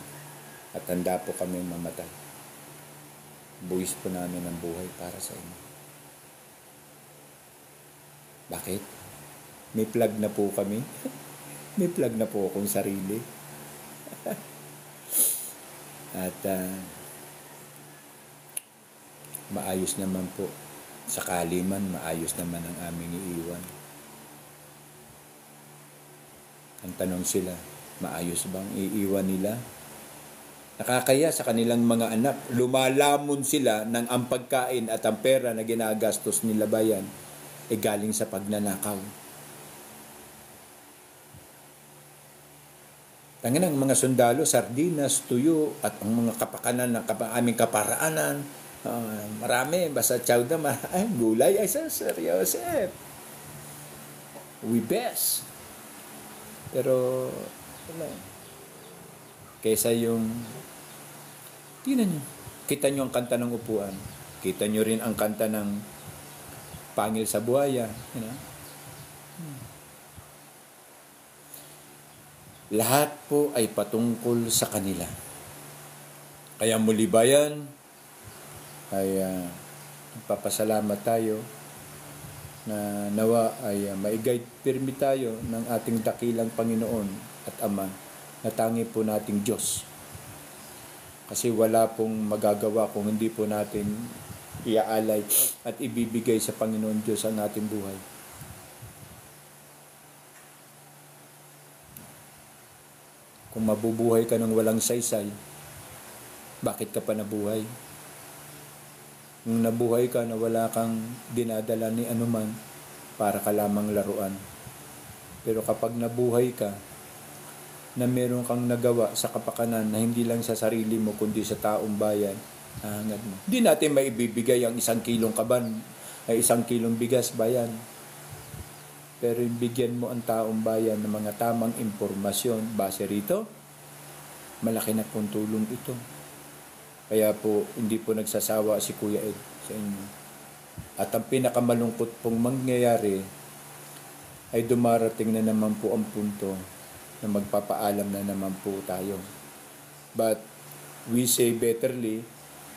at handa po kami mamatay. Buwis po namin ang buhay para sa inyo. Bakit? May plug na po kami. May plug na po akong sarili. At maayos naman po. Sakali man, maayos naman ang aming iiwan. Ang tanong sila, maayos bang iiwan nila? Nakakaya sa kanilang mga anak. Lumalamon sila ng ang pagkain at ang pera na ginagastos nila bayan galing sa pagnanakaw. Tangin ang mga sundalo, sardinas, tuyo, at ang mga kapakanan ng aming kaparaanan. Marami, basta chowda, ay, gulay, ay seryoso. We best. Pero, wala. Kaysa yung, tingnan nyo, kita nyo ang kanta ng upuan. Kita nyo rin ang kanta ng pangil sa buhaya. You know? Lahat po ay patungkol sa kanila. Kaya muli bayan, ay papasalamat tayo na nawa ay maigay pirmi tayo ng ating dakilang Panginoon at Ama na tangi po nating Diyos. Kasi wala pong magagawa kung hindi po natin iaalay at ibibigay sa Panginoon Diyos ang ating buhay. Kung mabubuhay ka ng walang saysay, bakit ka pa nabuhay? Kung nabuhay ka na wala kang dinadala ni anuman, para ka lamang laruan. Pero kapag nabuhay ka, na meron kang nagawa sa kapakanan na hindi lang sa sarili mo, kundi sa taong bayan, hangad mo. Hindi natin maibibigay ang 1 kilong kaban, ay 1 kilong bigas, bayan. Pero bigyan mo ang taong bayan ng mga tamang impormasyon base rito, malaki na pong tulong ito. Kaya po, hindi po nagsasawa si Kuya Ed sa inyo. At ang pinakamalungkot pong mangyayari ay dumarating na naman po ang punto na magpapaalam na naman po tayo. But we say betterly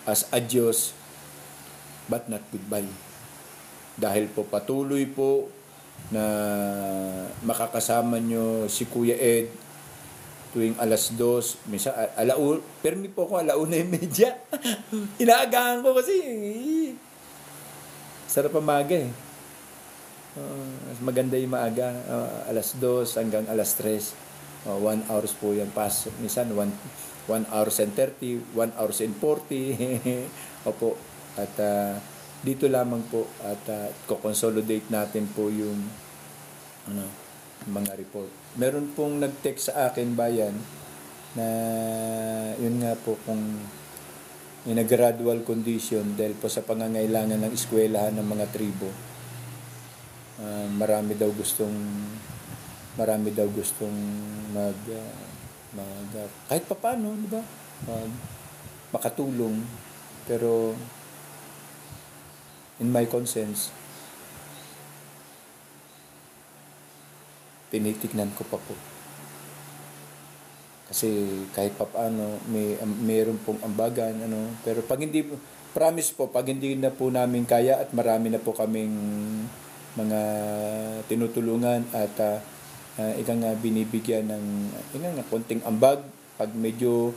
as adios but not goodbye. Dahil po patuloy po na makakasama nyo si Kuya Ed tuwing 2:00, minsan permi po ako 1:30. Inaagahan ko kasi sarap ang maaga eh. Maganda yung maaga, 2:00 hanggang 3:00. 1 hours po yan. Minsan 1 hours and 30, 1 hours and 40. Opo. At dito lamang po at ko-consolidate natin po yung mga report. Meron pong nag-text sa akin, bayan, na yun nga po kung in a gradual condition dahil po sa pangangailangan ng eskwelahan ng mga tribo. Marami daw gustong kahit papaano, di ba? Makatulong. Pero in my conscience, tinitignan ko pa po. Kasi kahit papaano, mayroon pong ambagan, pero pag hindi, promise po, pag hindi na po namin kaya at marami na po kaming mga tinutulungan at binibigyan ng konting ambag, pag medyo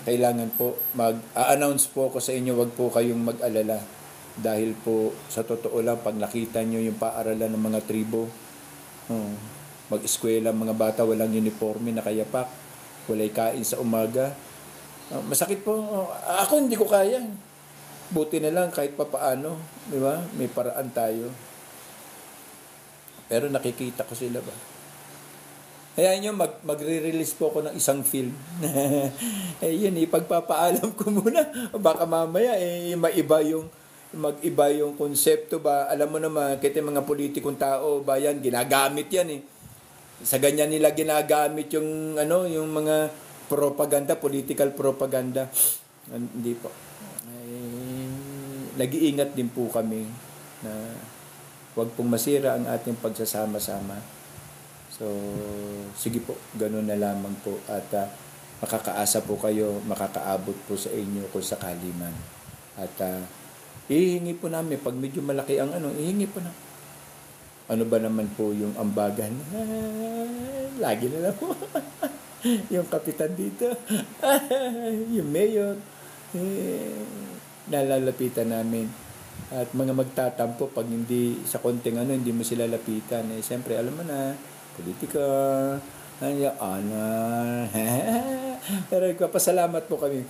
kailangan po, mag-a-announce po ako sa inyo, wag po kayong mag-alala. Dahil po, sa totoo lang, pag nakita nyo yung paaralan ng mga tribo, mag-eskwela, mga bata, walang uniforme, nakayapak, walay kain sa umaga. Masakit po. Ako hindi ko kaya. Buti na lang kahit papaano, di ba? May paraan tayo. Pero nakikita ko sila ba? Kaya nyo, magre-release po ako ng isang film. Yun, ipagpapaalam ko muna. Baka mamaya, mag-iba yung konsepto ba. Alam mo naman, kahit yung mga politikong tao, bayan, ginagamit yan eh. Sa ganyan nila ginagamit yung mga propaganda, political propaganda. Hindi po. Nag-iingat din po kami na huwag pong masira ang ating pagsasama-sama. So, sige po, ganun na lamang po. At makakaasa po kayo, makakaabot po sa inyo kung sakali man. At ihingi po namin, pag medyo malaki ang ihingi po na. Ano ba naman po yung ambagan? Lagi na lang po. Yung kapitan dito. Yung mayor. Nalalapitan namin. At mga magtatampo, pag hindi sa konting hindi mo sila lapitan. Siyempre, alam mo na, politika, pero ipapasalamat po kami.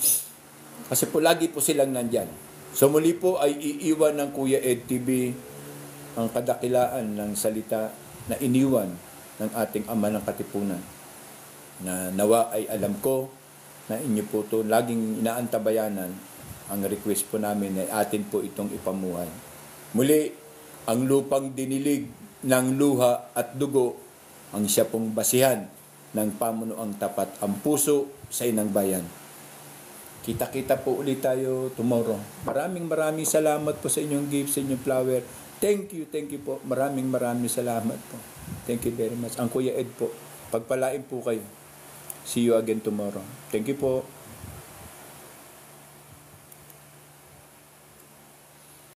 Kasi po, lagi po silang nandyan. So, muli po ay iiwan ng Kuya Ed TV ang kadakilaan ng salita na iniwan ng ating Ama ng Katipunan. na nawa ay alam ko na inyo po ito laging inaantabayanan. Ang request po namin ay atin po itong ipamuhay. Muli, ang lupang dinilig ng luha at dugo ang siya pong basihan ng pamunuang tapat, ang puso sa inang bayan. Kita-kita po ulit tayo tomorrow. Maraming salamat po sa inyong gifts, sa inyong flower. Thank you po. Maraming salamat po. Thank you very much. Ang Kuya Ed po, pagpalain po kayo. See you again tomorrow. Thank you po.